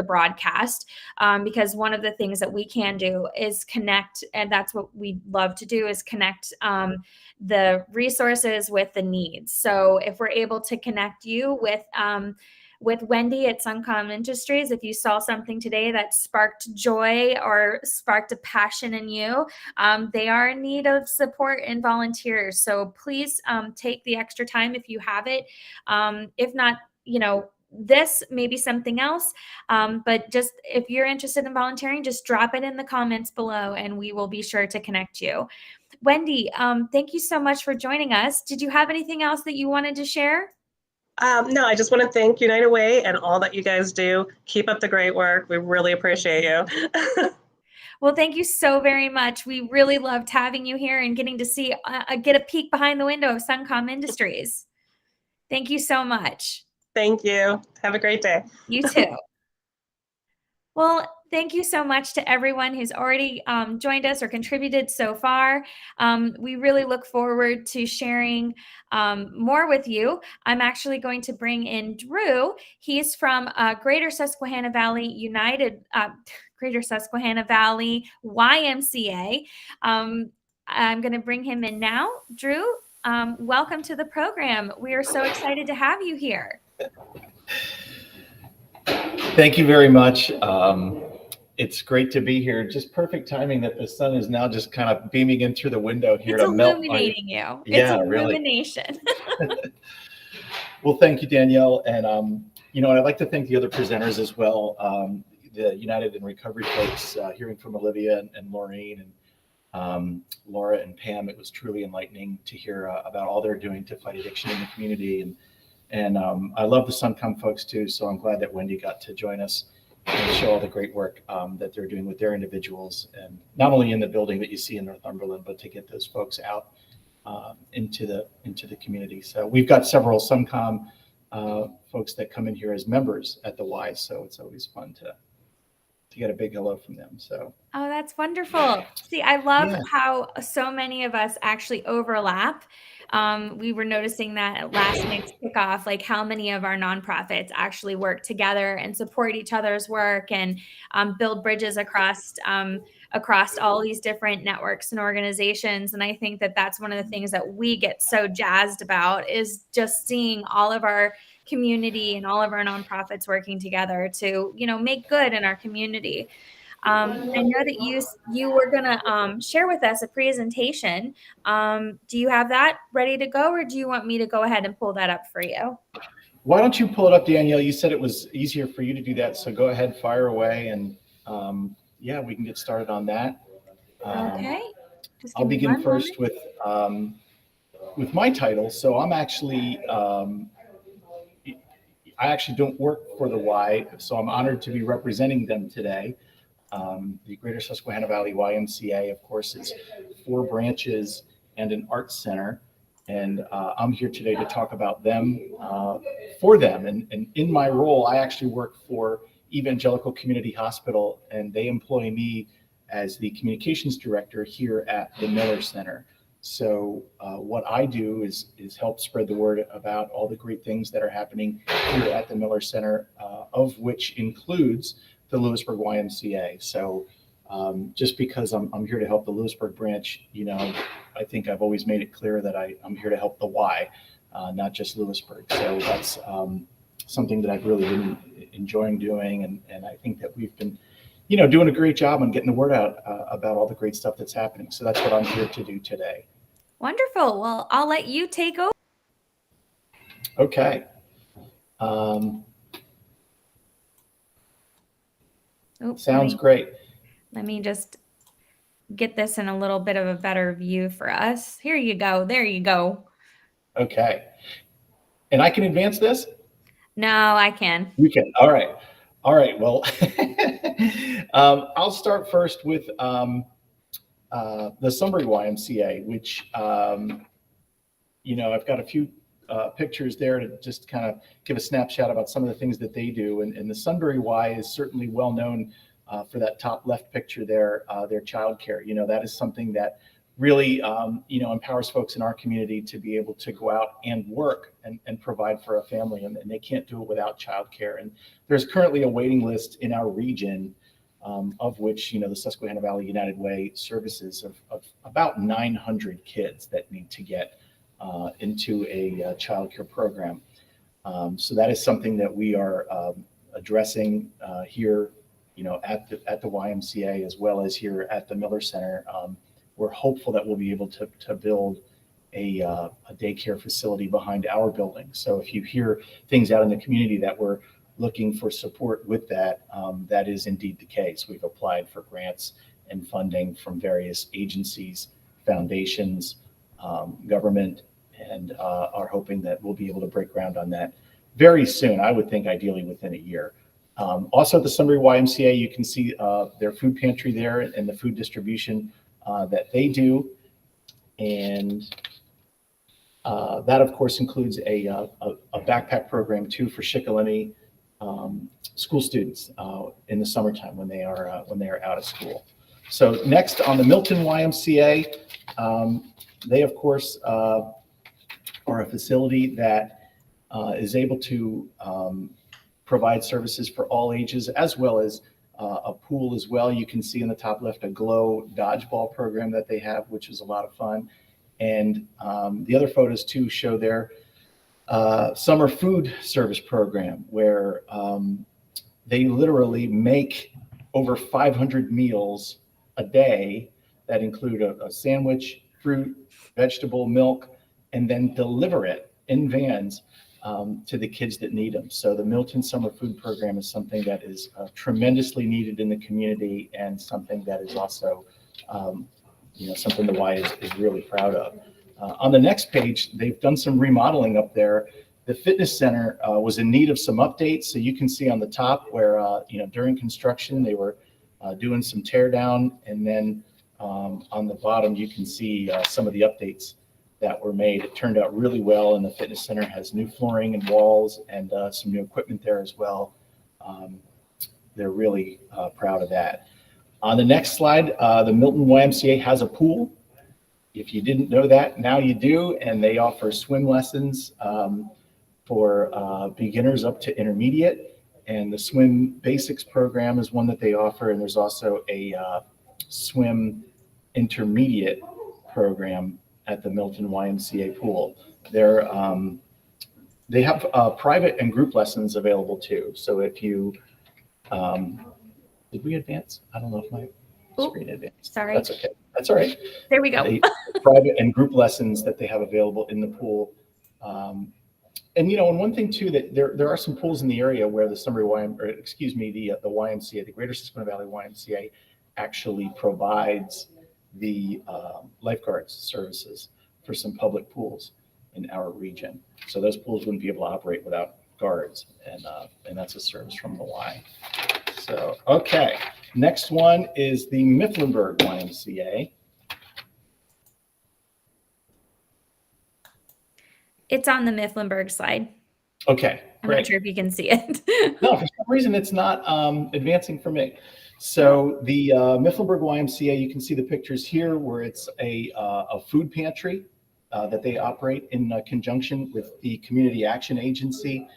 broadcast, because one of the things that we can do is connect, and that's what we love to do, is connect the resources with the needs. So if we're able to connect you with Wendy at SUNCOM Industries, if you saw something today that sparked joy or sparked a passion in you, they are in need of support and volunteers. So please take the extra time if you have it. If not, this may be something else, but just if you're interested in volunteering, just drop it in the comments below and we will be sure to connect you. Wendy, thank you so much for joining us. Did you have anything else that you wanted to share? No, I just want to thank United Way and all that you guys do. Keep up the great work. We really appreciate you. Well, thank you so very much. We really loved having you here and getting to see, get a peek behind the window of SUNCOM Industries. Thank you so much. Thank you. Have a great day. You too. Well, thank you so much to everyone who's already joined us or contributed so far. We really look forward to sharing more with you. I'm actually going to bring in Drew. He's from Greater Susquehanna Valley YMCA. I'm going to bring him in now. Drew, welcome to the program. We are so excited to have you here. Thank you very much. It's great to be here. Just perfect timing that the sun is now just kind of beaming in through the window here to melt. It's illuminating you. Yeah, it's illumination. Really. Well, thank you, Danielle. And, I'd like to thank the other presenters as well. The United in Recovery folks, hearing from Olivia and Maureen and Laura and Pam. It was truly enlightening to hear about all they're doing to fight addiction in the community. And I love the SUNCOM folks too, so I'm glad that Wendy got to join us and show all the great work that they're doing with their individuals, and not only in the building that you see in Northumberland, but to get those folks out into the community. So we've got several SUNCOM folks that come in here as members at the Y, so it's always fun to get a big hello from them. So oh, that's wonderful. See, I love how so many of us actually overlap. We were noticing that at last night's kickoff, like how many of our nonprofits actually work together and support each other's work and build bridges across all these different networks and organizations. And I think that that's one of the things that we get so jazzed about, is just seeing all of our community and all of our nonprofits working together to, make good in our community. I know that you were gonna share with us a presentation. Do you have that ready to go, or do you want me to go ahead and pull that up for you? Why don't you pull it up, Danielle? You said it was easier for you to do that, so go ahead, fire away, and yeah, we can get started on that. Okay. Just I'll give me begin one first moment. with my title. So I'm actually I actually don't work for the Y, so I'm honored to be representing them today. The Greater Susquehanna Valley YMCA, of course, is 4 branches and an arts center. And I'm here today to talk about them, for them. And in my role, I actually work for Evangelical Community Hospital, and they employ me as the communications director here at the Miller Center. So what I do is help spread the word about all the great things that are happening here at the Miller Center, of which includes the Lewisburg YMCA. So just because I'm here to help the Lewisburg branch, you know, I think I've always made it clear that I'm here to help the Y, not just Lewisburg. So that's something that I've really been enjoying doing. And I think that we've been, you know, doing a great job on getting the word out about all the great stuff that's happening. So that's what I'm here to do today. Wonderful. Well, I'll let you take over. Okay. Sounds great. Let me just get this in a little bit of a better view for us. Here you go. There you go. Okay. And I can advance this? No, I can. You can. All right. All right. Well, I'll start first with the Sunbury YMCA, which, you know, I've got a few pictures there to just kind of give a snapshot about some of the things that they do. And the Sunbury Y is certainly well known for that top left picture there, their childcare. You know, that is something that really, you know, empowers folks in our community to be able to go out and work and provide for a family. And they can't do it without childcare. And there's currently a waiting list in our region, of which, you know, the Susquehanna Valley United Way services of about 900 kids that need to get into a childcare program. So that is something that we are addressing here, you know, at the YMCA, as well as here at the Miller Center. We're hopeful that we'll be able to build a daycare facility behind our building. So if you hear things out in the community that we're looking for support with that, that is indeed the case. We've applied for grants and funding from various agencies, foundations, government, and are hoping that we'll be able to break ground on that very soon. I would think ideally within a year. Also at the Sunbury YMCA, you can see their food pantry there and the food distribution that they do. And that of course includes a backpack program too for Shikellamy school students in the summertime when they are out of school. So next on the Milton YMCA, they of course are a facility that is able to provide services for all ages, as well as a pool as well. You can see in the top left a glow dodgeball program that they have, which is a lot of fun. And the other photos too show their summer food service program, where they literally make over 500 meals a day that include a sandwich, fruit, vegetable, milk, and then deliver it in vans to the kids that need them. So the Milton Summer Food Program is something that is tremendously needed in the community, and something that is also, you know, something the Y is really proud of. On the next page, they've done some remodeling up there. The fitness center was in need of some updates. So you can see on the top where, you know, during construction, they were doing some tear down. And then on the bottom, you can see some of the updates that were made. It turned out really well, and the fitness center has new flooring and walls and some new equipment there as well. They're really proud of that. On the next slide, the Milton YMCA has a pool. If you didn't know that, now you do, and they offer swim lessons for beginners up to intermediate. And the Swim Basics program is one that they offer, and there's also a swim intermediate program at the Milton YMCA pool. They have private and group lessons available too. So if you Did we advance? I don't know if my screen advanced. Sorry. That's okay. That's all right. There we go. Private and group lessons that they have available in the pool. And and one thing too, that there are some pools in the area where the Sunbury the YMCA, the Greater Susquehanna Valley YMCA, actually provides the lifeguards services for some public pools in our region. So those pools wouldn't be able to operate without guards, and that's a service from the Y. So okay, next one is the Mifflinburg YMCA. It's on the Mifflinburg slide. Okay, I'm great. not sure if you can see it. No, for some reason it's not advancing for me. So the Mifflinburg YMCA, you can see the pictures here where it's a food pantry that they operate in conjunction with the Community Action Agency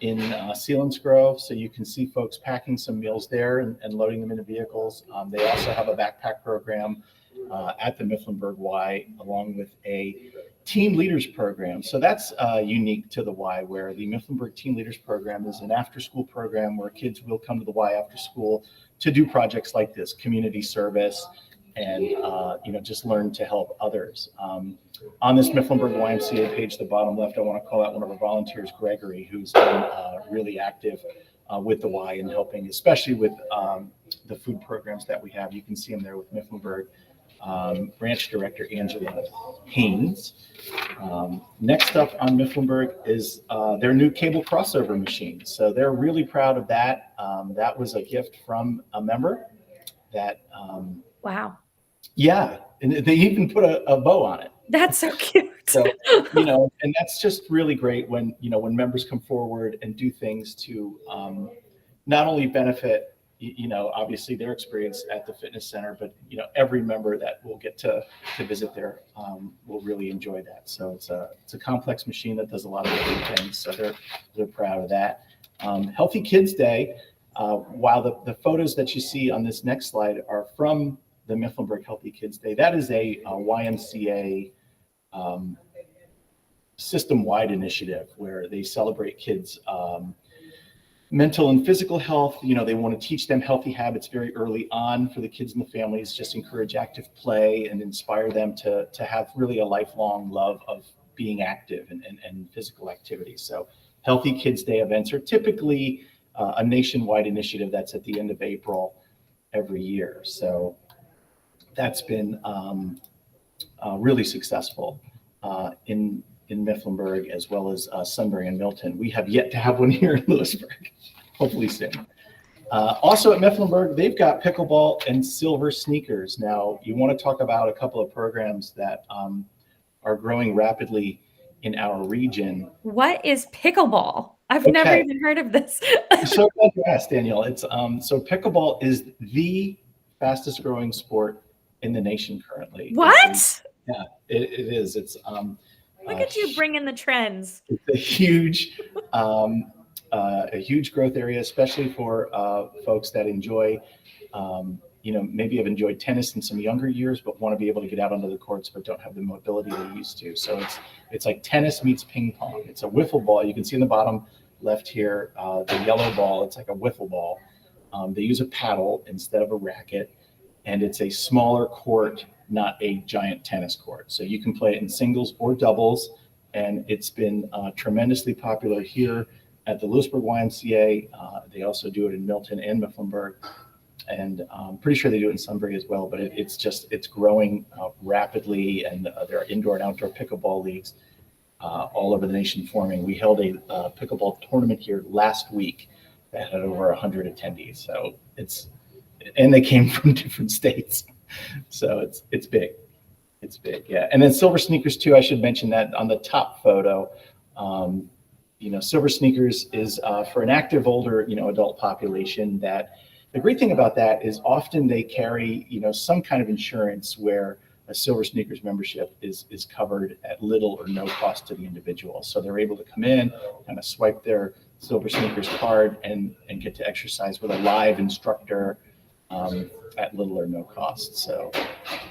in Sealands Grove. So you can see folks packing some meals there and loading them into vehicles. They also have a backpack program at the Mifflinburg Y, along with a Teen Leaders program. So that's unique to the Y, where the Mifflinburg Teen Leaders program is an after-school program where kids will come to the Y after school to do projects like this, community service, and just learn to help others. On this Mifflinburg YMCA page, the bottom left, I want to call out one of our volunteers, Gregory, who's been really active with the Y and helping, especially with the food programs that we have. You can see him there with Mifflinburg. Branch Director Angela Haynes. Next up on Mifflinburg is their new cable crossover machine. So they're really proud of that. That was a gift from a member that. Wow. Yeah, and they even put a bow on it. That's so cute. So, and that's just really great when members come forward and do things to not only benefit obviously their experience at the fitness center, but every member that will get to visit there will really enjoy that. So it's a complex machine that does a lot of different things. So they're proud of that. Healthy Kids Day. While the photos that you see on this next slide are from the Mifflinburg Healthy Kids Day, that is a YMCA system-wide initiative where they celebrate kids' mental and physical health. They want to teach them healthy habits very early on for the kids and the families, just encourage active play and inspire them to have really a lifelong love of being active and physical activity. So Healthy Kids Day events are typically a nationwide initiative that's at the end of April every year. So that's been really successful in Mifflinburg, as well as Sunbury and Milton. We have yet to have one here in Lewisburg, hopefully soon. Also at Mifflinburg, they've got pickleball and silver sneakers. Now, you want to talk about a couple of programs that are growing rapidly in our region. What is pickleball? I've never even heard of this. So glad you asked, Danielle. It's so pickleball is the fastest growing sport in the nation currently. What? It is. It's look at you bringing the trends. It's a huge growth area, especially for folks that enjoy, maybe have enjoyed tennis in some younger years, but want to be able to get out onto the courts, but don't have the mobility they used to. So it's like tennis meets ping pong. It's a wiffle ball. You can see in the bottom left here, the yellow ball. It's like a wiffle ball. They use a paddle instead of a racket, and it's a smaller court, not a giant tennis court. So you can play it in singles or doubles, and it's been tremendously popular here at the Lewisburg YMCA. They also do it in Milton and Mifflinburg, and I'm pretty sure they do it in Sunbury as well, but it's growing rapidly, and there are indoor and outdoor pickleball leagues all over the nation forming. We held a pickleball tournament here last week that had over 100 attendees. So and they came from different states. So it's big. It's big, yeah. And then silver sneakers too, I should mention that on the top photo. Silver sneakers is for an active older, adult population. That the great thing about that is often they carry, some kind of insurance where a silver sneakers membership is covered at little or no cost to the individual. So they're able to come in, kind of swipe their silver sneakers card and get to exercise with a live instructor at little or no cost. So,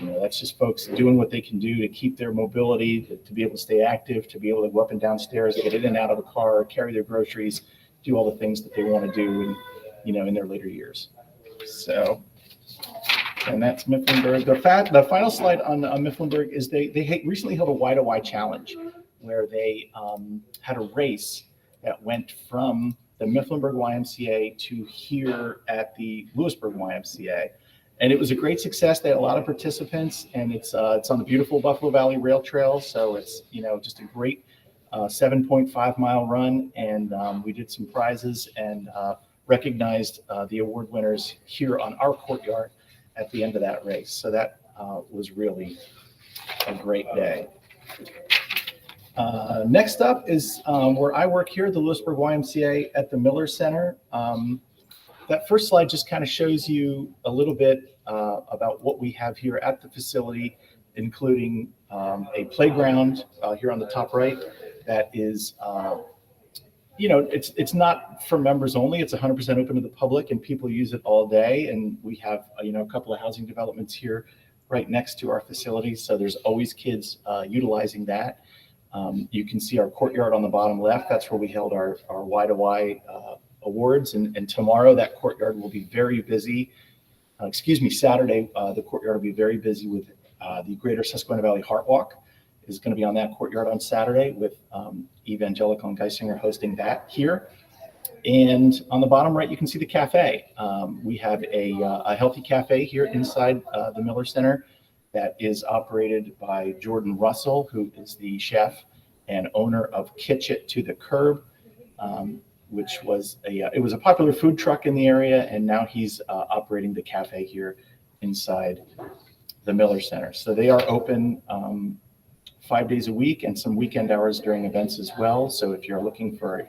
that's just folks doing what they can do to keep their mobility, to be able to stay active, to be able to go up and down stairs, get in and out of the car, carry their groceries, do all the things that they want to do in their later years. So, and that's Mifflinburg. The final slide on Mifflinburg is they recently held a Y-to-Y challenge where they had a race that went from the Mifflinburg YMCA to here at the Lewisburg YMCA. And it was a great success. They had a lot of participants, and it's on the beautiful Buffalo Valley Rail Trail. So it's, just a great 7.5 mile run. And we did some prizes and recognized the award winners here on our courtyard at the end of that race. So that was really a great day. Next up is where I work here at the Lewisburg YMCA at the Miller Center. That first slide just kind of shows you a little bit about what we have here at the facility, including a playground here on the top right that is, it's not for members only. It's 100% open to the public, and people use it all day. And we have, a couple of housing developments here right next to our facility. So there's always kids utilizing that. You can see our courtyard on the bottom left. That's where we held our Y-to-Y awards. And tomorrow that courtyard will be very busy. Saturday, the courtyard will be very busy with the Greater Susquehanna Valley Heart Walk is going to be on that courtyard on Saturday with Evangelical and Geisinger hosting that here. And on the bottom right, you can see the cafe. We have a healthy cafe here inside the Miller Center that is operated by Jordan Russell, who is the chef and owner of Kitch It to the Curb, which was it was a popular food truck in the area, and now he's operating the cafe here inside the Miller Center. So they are open 5 days a week and some weekend hours during events as well. So if you're looking for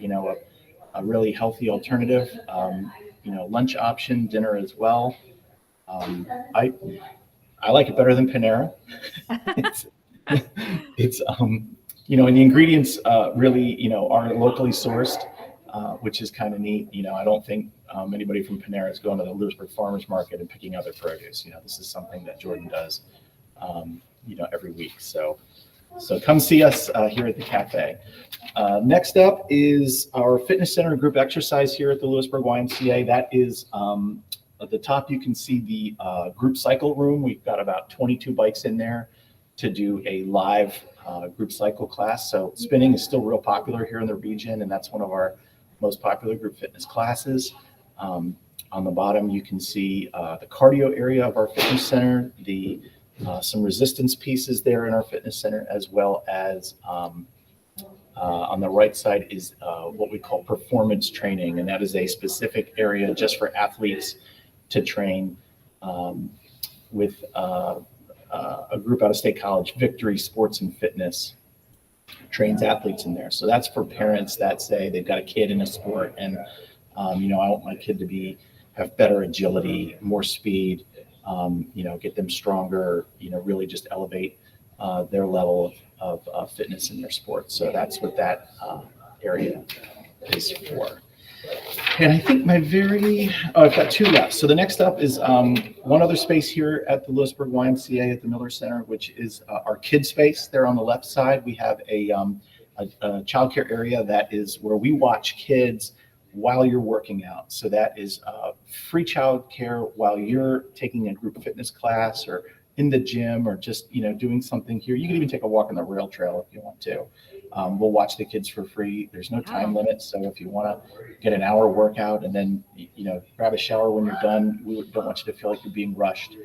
a really healthy alternative, lunch option, dinner as well. I like it better than Panera. it's and the ingredients really, are locally sourced, which is kind of neat. I don't think anybody from Panera is going to the Lewisburg Farmers Market and picking out their produce. This is something that Jordan does, every week. So come see us here at the cafe. Next up is our fitness center and group exercise here at the Lewisburg YMCA. That is at the top, you can see the group cycle room. We've got about 22 bikes in there to do a live group cycle class. So spinning is still real popular here in the region, and that's one of our most popular group fitness classes. On the bottom, you can see the cardio area of our fitness center, some resistance pieces there in our fitness center, as well as on the right side is what we call performance training, and that is a specific area just for athletes to train with a group out of State College, Victory Sports and Fitness, trains athletes in there. So that's for parents that say they've got a kid in a sport and, I want my kid to have better agility, more speed, get them stronger, really just elevate their level of fitness in their sport. So that's what that area is for. And I think I've got two left. So the next up is one other space here at the Lewisburg YMCA at the Miller Center, which is our kids space. There on the left side, we have a childcare area that is where we watch kids while you're working out. So that is free childcare while you're taking a group fitness class or in the gym or just, doing something here. You can even take a walk on the rail trail if you want to. We'll watch the kids for free. There's no time limit. So if you want to get an hour workout and then, grab a shower when you're done, we don't want you to feel like you're being rushed.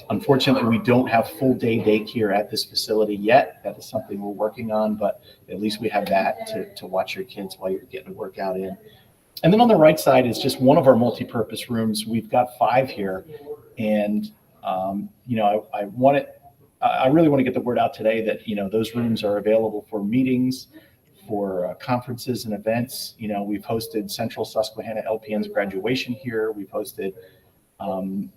Unfortunately, we don't have full day daycare at this facility yet. That is something we're working on, but at least we have that to watch your kids while you're getting a workout in. And then on the right side is just one of our multi-purpose rooms. We've got 5 here. And, I really want to get the word out today that, those rooms are available for meetings, for conferences and events. We've hosted Central Susquehanna LPN's graduation here. We've hosted,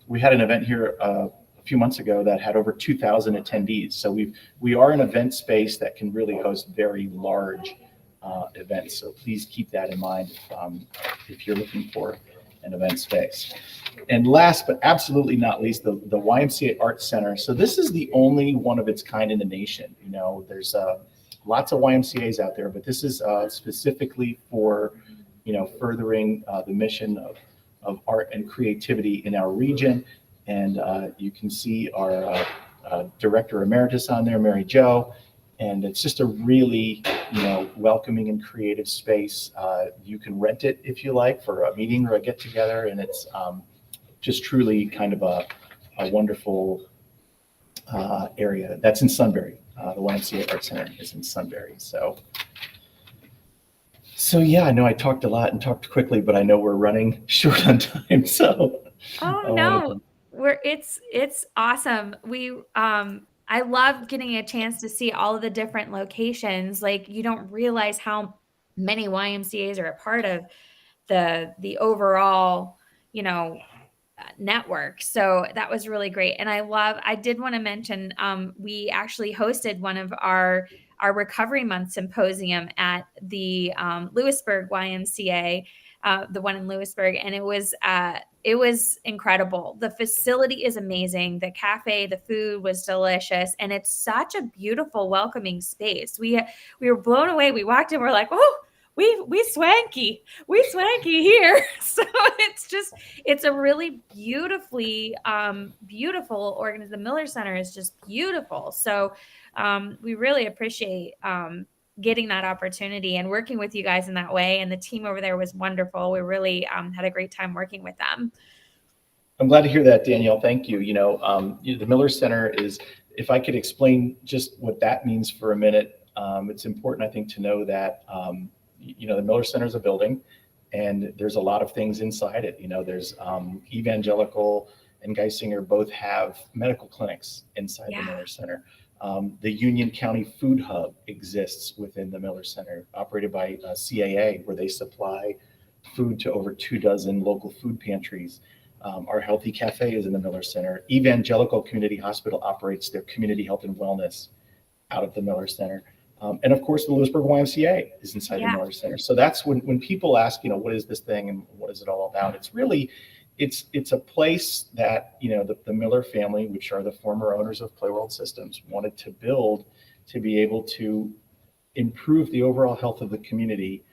we had an event here a few months ago that had over 2,000 attendees. So we are an event space that can really host very large events. So please keep that in mind if you're looking for an event space. And last but absolutely not least, the YMCA Arts Center. So this is the only one of its kind in the nation. There's lots of YMCAs out there, but this is specifically for, furthering the mission art and creativity in our region. And you can see our Director Emeritus on there, Mary Jo. And it's just a really, welcoming and creative space. You can rent it if you like for a meeting or a get together. And it's just truly kind of a wonderful area. That's in Sunbury. The YMCA Art Center is in Sunbury. So yeah, I know I talked a lot and talked quickly, but I know we're running short on time. So no, it's awesome. I love getting a chance to see all of the different locations. Like, you don't realize how many YMCAs are a part of the overall, network. So that was really great. And I did want to mention, we actually hosted one of our Recovery Month symposium at the Lewisburg YMCA, the one in Lewisburg. And it was incredible. The facility is amazing. The cafe, the food was delicious. And it's such a beautiful, welcoming space. We were blown away. We walked in, we're like, oh, we swanky here. So it's a really beautifully beautiful organization. The Miller Center is just beautiful. So we really appreciate getting that opportunity and working with you guys in that way. And the team over there was wonderful. We really had a great time working with them. I'm glad to hear that, Danielle. Thank you. The Miller Center is, if I could explain just what that means for a minute, it's important, I think, to know that the Miller Center is a building, and there's a lot of things inside it. There's Evangelical and Geisinger both have medical clinics inside the Miller Center. The Union County Food Hub exists within the Miller Center, operated by CAA, where they supply food to over 24 local food pantries. Our Healthy Cafe is in the Miller Center. Evangelical Community Hospital operates their community health and wellness out of the Miller Center. And of course, the Lewisburg YMCA is inside the Miller Center. So that's when people ask, what is this thing and what is it all about? It's really, it's a place that, the Miller family, which are the former owners of Playworld Systems, wanted to build to be able to improve the overall health of the community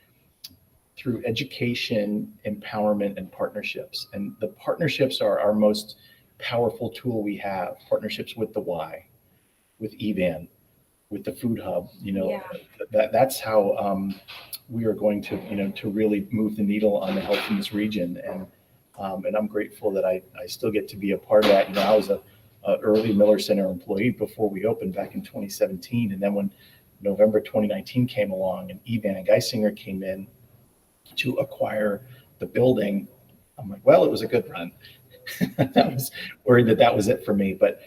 through education, empowerment, and partnerships. And the partnerships are our most powerful tool we have. Partnerships with the Y, with EVAN, with the Food Hub. That's how we are going to, to really move the needle on the health in this region. And I'm grateful that I still get to be a part of that. I was a early Miller Center employee before we opened back in 2017. And then when November 2019 came along and Evan and Geisinger came in to acquire the building, I'm like, well, it was a good run. I was worried that was it for me, but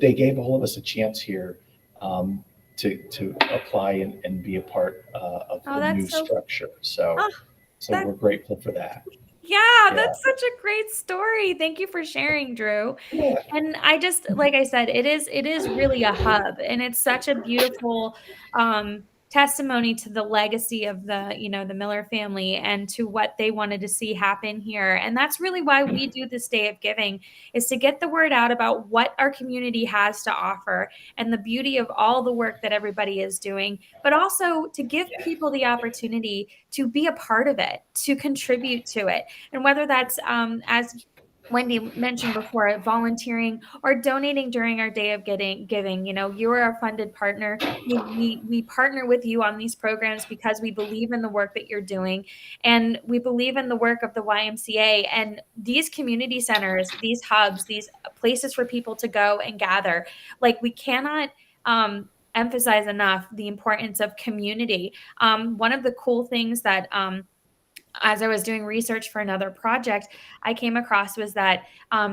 they gave all of us a chance here to apply and be a part of the new structure. So we're grateful for that. Yeah, that's such a great story. Thank you for sharing, Drew. Yeah. And I just, like I said, it is really a hub, and it's such a beautiful testimony to the legacy of the Miller family and to what they wanted to see happen here. And that's really why we do this Day of Giving, is to get the word out about what our community has to offer and the beauty of all the work that everybody is doing, but also to give people the opportunity to be a part of it, to contribute to it. And whether that's, as Wendy mentioned before, volunteering or donating during our Day of Giving. You are a funded partner. We partner with you on these programs because we believe in the work that you're doing, and we believe in the work of the YMCA and these community centers, these hubs, these places for people to go and gather. Like, we cannot emphasize enough the importance of community. One of the cool things that as I was doing research for another project, I came across was that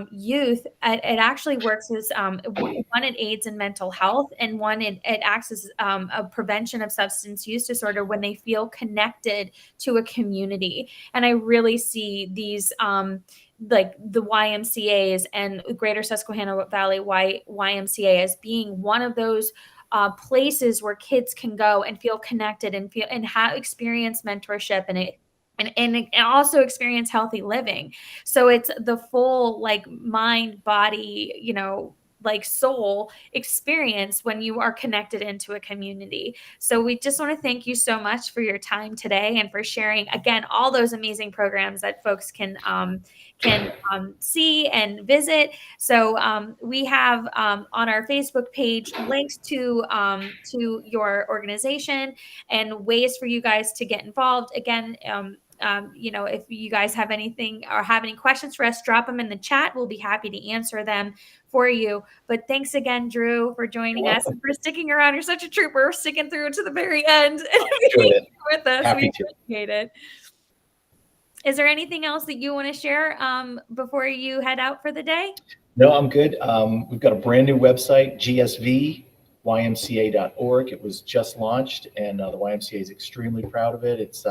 youth, it actually works as one, it aids in mental health, and one, it acts as a prevention of substance use disorder when they feel connected to a community. And I really see these like the YMCAs and Greater Susquehanna Valley YMCA as being one of those places where kids can go and feel connected and experience mentorship and also experience healthy living. So it's the full, like, mind, body, like soul experience when you are connected into a community. So we just want to thank you so much for your time today and for sharing again all those amazing programs that folks can see and visit. So we have on our Facebook page links to your organization and ways for you guys to get involved. Again, if you guys have anything or have any questions for us, drop them in the chat. We'll be happy to answer them for you. But thanks again, Drew, for joining us and for sticking around. You're such a trooper, sticking through to the very end and being with us. Happy We to. appreciate it. Is there anything else that you want to share before you head out for the day? No, I'm good. We've got a brand new website, gsvymca.org. It was just launched, and the YMCA is extremely proud of it. It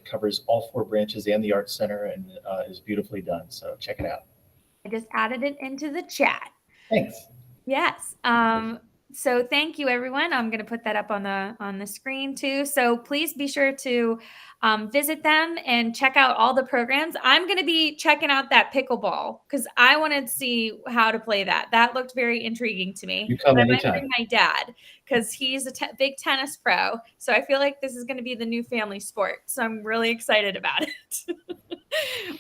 covers all 4 branches and the Arts Center, and is beautifully done. So check it out. I just added it into the chat. Thanks. Yes. So thank you, everyone. I'm going to put that up on the screen too. So please be sure to visit them and check out all the programs. I'm going to be checking out that pickleball because I want to see how to play that. That looked very intriguing to me. You come I might anytime. bring my dad because he's a big tennis pro. So I feel like this is going to be the new family sport. So I'm really excited about it.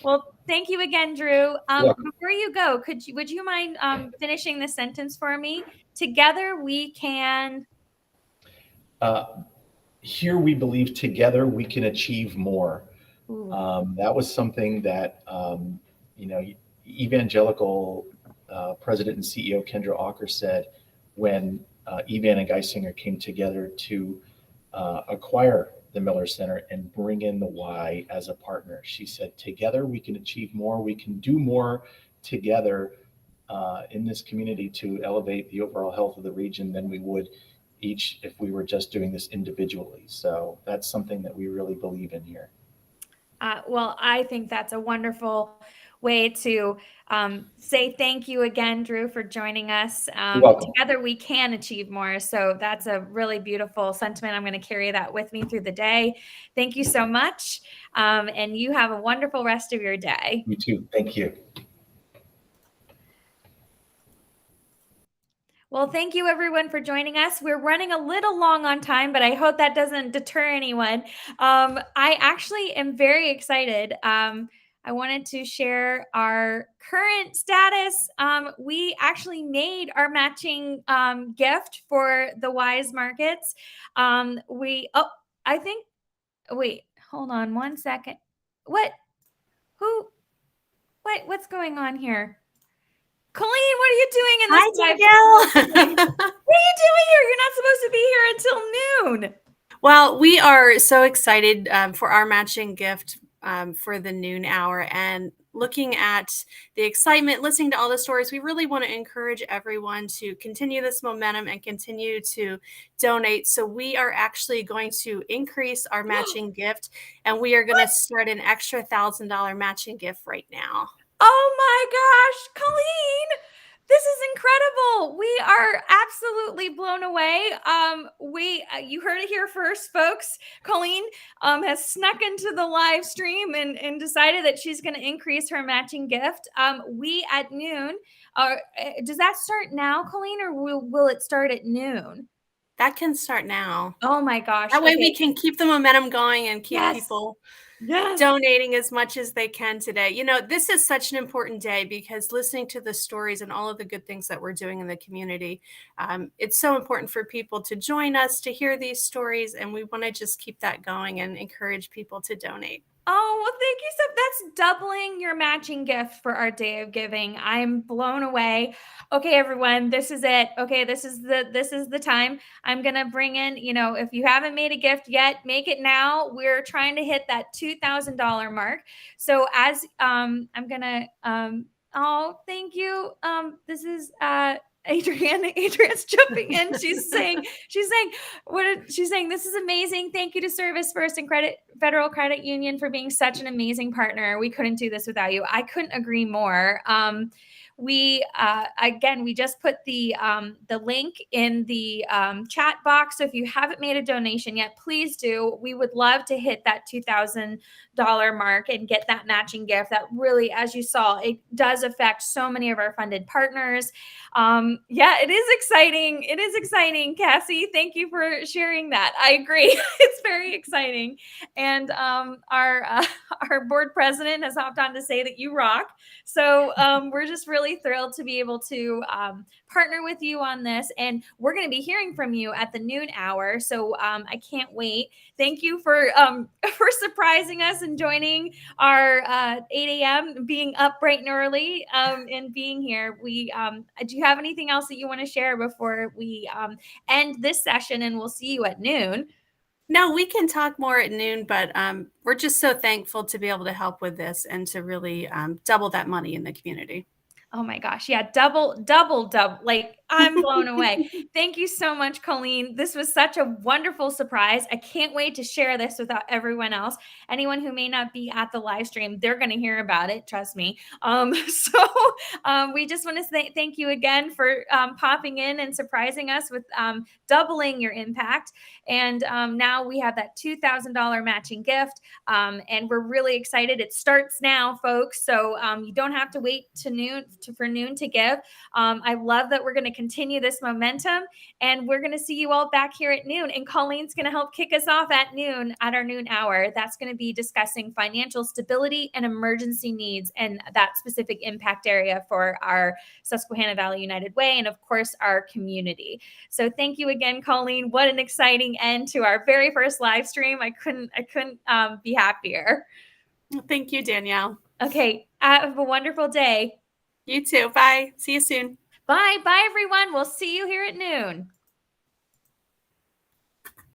Well, thank you again, Drew. Before you go, would you mind finishing the sentence for me? Together we can. Here we believe together we can achieve more. That was something that evangelical president and CEO Kendra Auker said when Evan and Geisinger came together to acquire the Miller Center and bring in the Y as a partner. She said, together we can achieve more. We can do more together in this community to elevate the overall health of the region than we would each if we were just doing this individually. So that's something that we really believe in here. Well, I think that's a wonderful way to say thank you again, Drew, for joining us. You're welcome. Together we can achieve more. So that's a really beautiful sentiment. I'm going to carry that with me through the day. Thank you so much. And you have a wonderful rest of your day. You too. Thank you. Well, thank you everyone for joining us. We're running a little long on time, but I hope that doesn't deter anyone. I actually am very excited. I wanted to share our current status. We actually made our matching gift for the Wise Markets. Wait, hold on one second. What's going on here? Colleen, what are you doing in this live? What are you doing here? You're not supposed to be here until noon. Well, we are so excited for our matching gift for the noon hour, and looking at the excitement, listening to all the stories, we really want to encourage everyone to continue this momentum and continue to donate. So we are actually going to increase our matching gift, and we are going to start an extra $1,000 matching gift right now. Oh my gosh, Colleen, this is incredible. We are absolutely blown away. You heard it here first, folks. Colleen has snuck into the live stream and decided that she's going to increase her matching gift. We at noon, does that start now, Colleen, or will it start at noon? That can start now. Oh my gosh. That way we can keep the momentum going and keep people donating as much as they can today. You know, this is such an important day because listening to the stories and all of the good things that we're doing in the community, it's so important for people to join us, to hear these stories, and we want to just keep that going and encourage people to donate. Oh, well, thank you. So that's doubling your matching gift for our day of giving. I'm blown away. Okay, everyone, this is it. Okay, this is the time. I'm going to bring in, if you haven't made a gift yet, make it now. We're trying to hit that $2,000 mark. So as I'm going to thank you. This is Adrian's jumping in. She's saying, this is amazing. Thank you to Service First and Federal Credit Union for being such an amazing partner. We couldn't do this without you. I couldn't agree more. we again, we just put the link in the chat box. So if you haven't made a donation yet, please do. We would love to hit that $2,000 mark and get that matching gift. That really, as you saw, it does affect so many of our funded partners. Yeah, it is exciting. It is exciting, Cassie. Thank you for sharing that. I agree. It's very exciting. And our board president has hopped on to say that you rock. So we're just really thrilled to be able to partner with you on this. And we're going to be hearing from you at the noon hour. So I can't wait. Thank you for surprising us and joining our 8 a.m., being up bright and early and being here. Do you have anything else that you want to share before we end this session, and we'll see you at noon? No, we can talk more at noon, but we're just so thankful to be able to help with this and to really double that money in the community. Oh my gosh. Yeah. Double. Like, I'm blown away. Thank you so much, Colleen. This was such a wonderful surprise. I can't wait to share this with everyone else. Anyone who may not be at the live stream, they're going to hear about it. Trust me. We just want to say thank you again for popping in and surprising us with doubling your impact. And now we have that $2,000 matching gift. And we're really excited. It starts now, folks. So you don't have to wait for noon to give. I love that we're going to continue this momentum, and we're going to see you all back here at noon. And Colleen's going to help kick us off at noon, at our noon hour. That's going to be discussing financial stability and emergency needs and that specific impact area for our Susquehanna Valley United Way and, of course, our community. So thank you again, Colleen. What an exciting end to our very first live stream. I couldn't be happier. Thank you, Danielle. Okay. Have a wonderful day. You too. Bye. See you soon. Bye. Bye, everyone. We'll see you here at noon.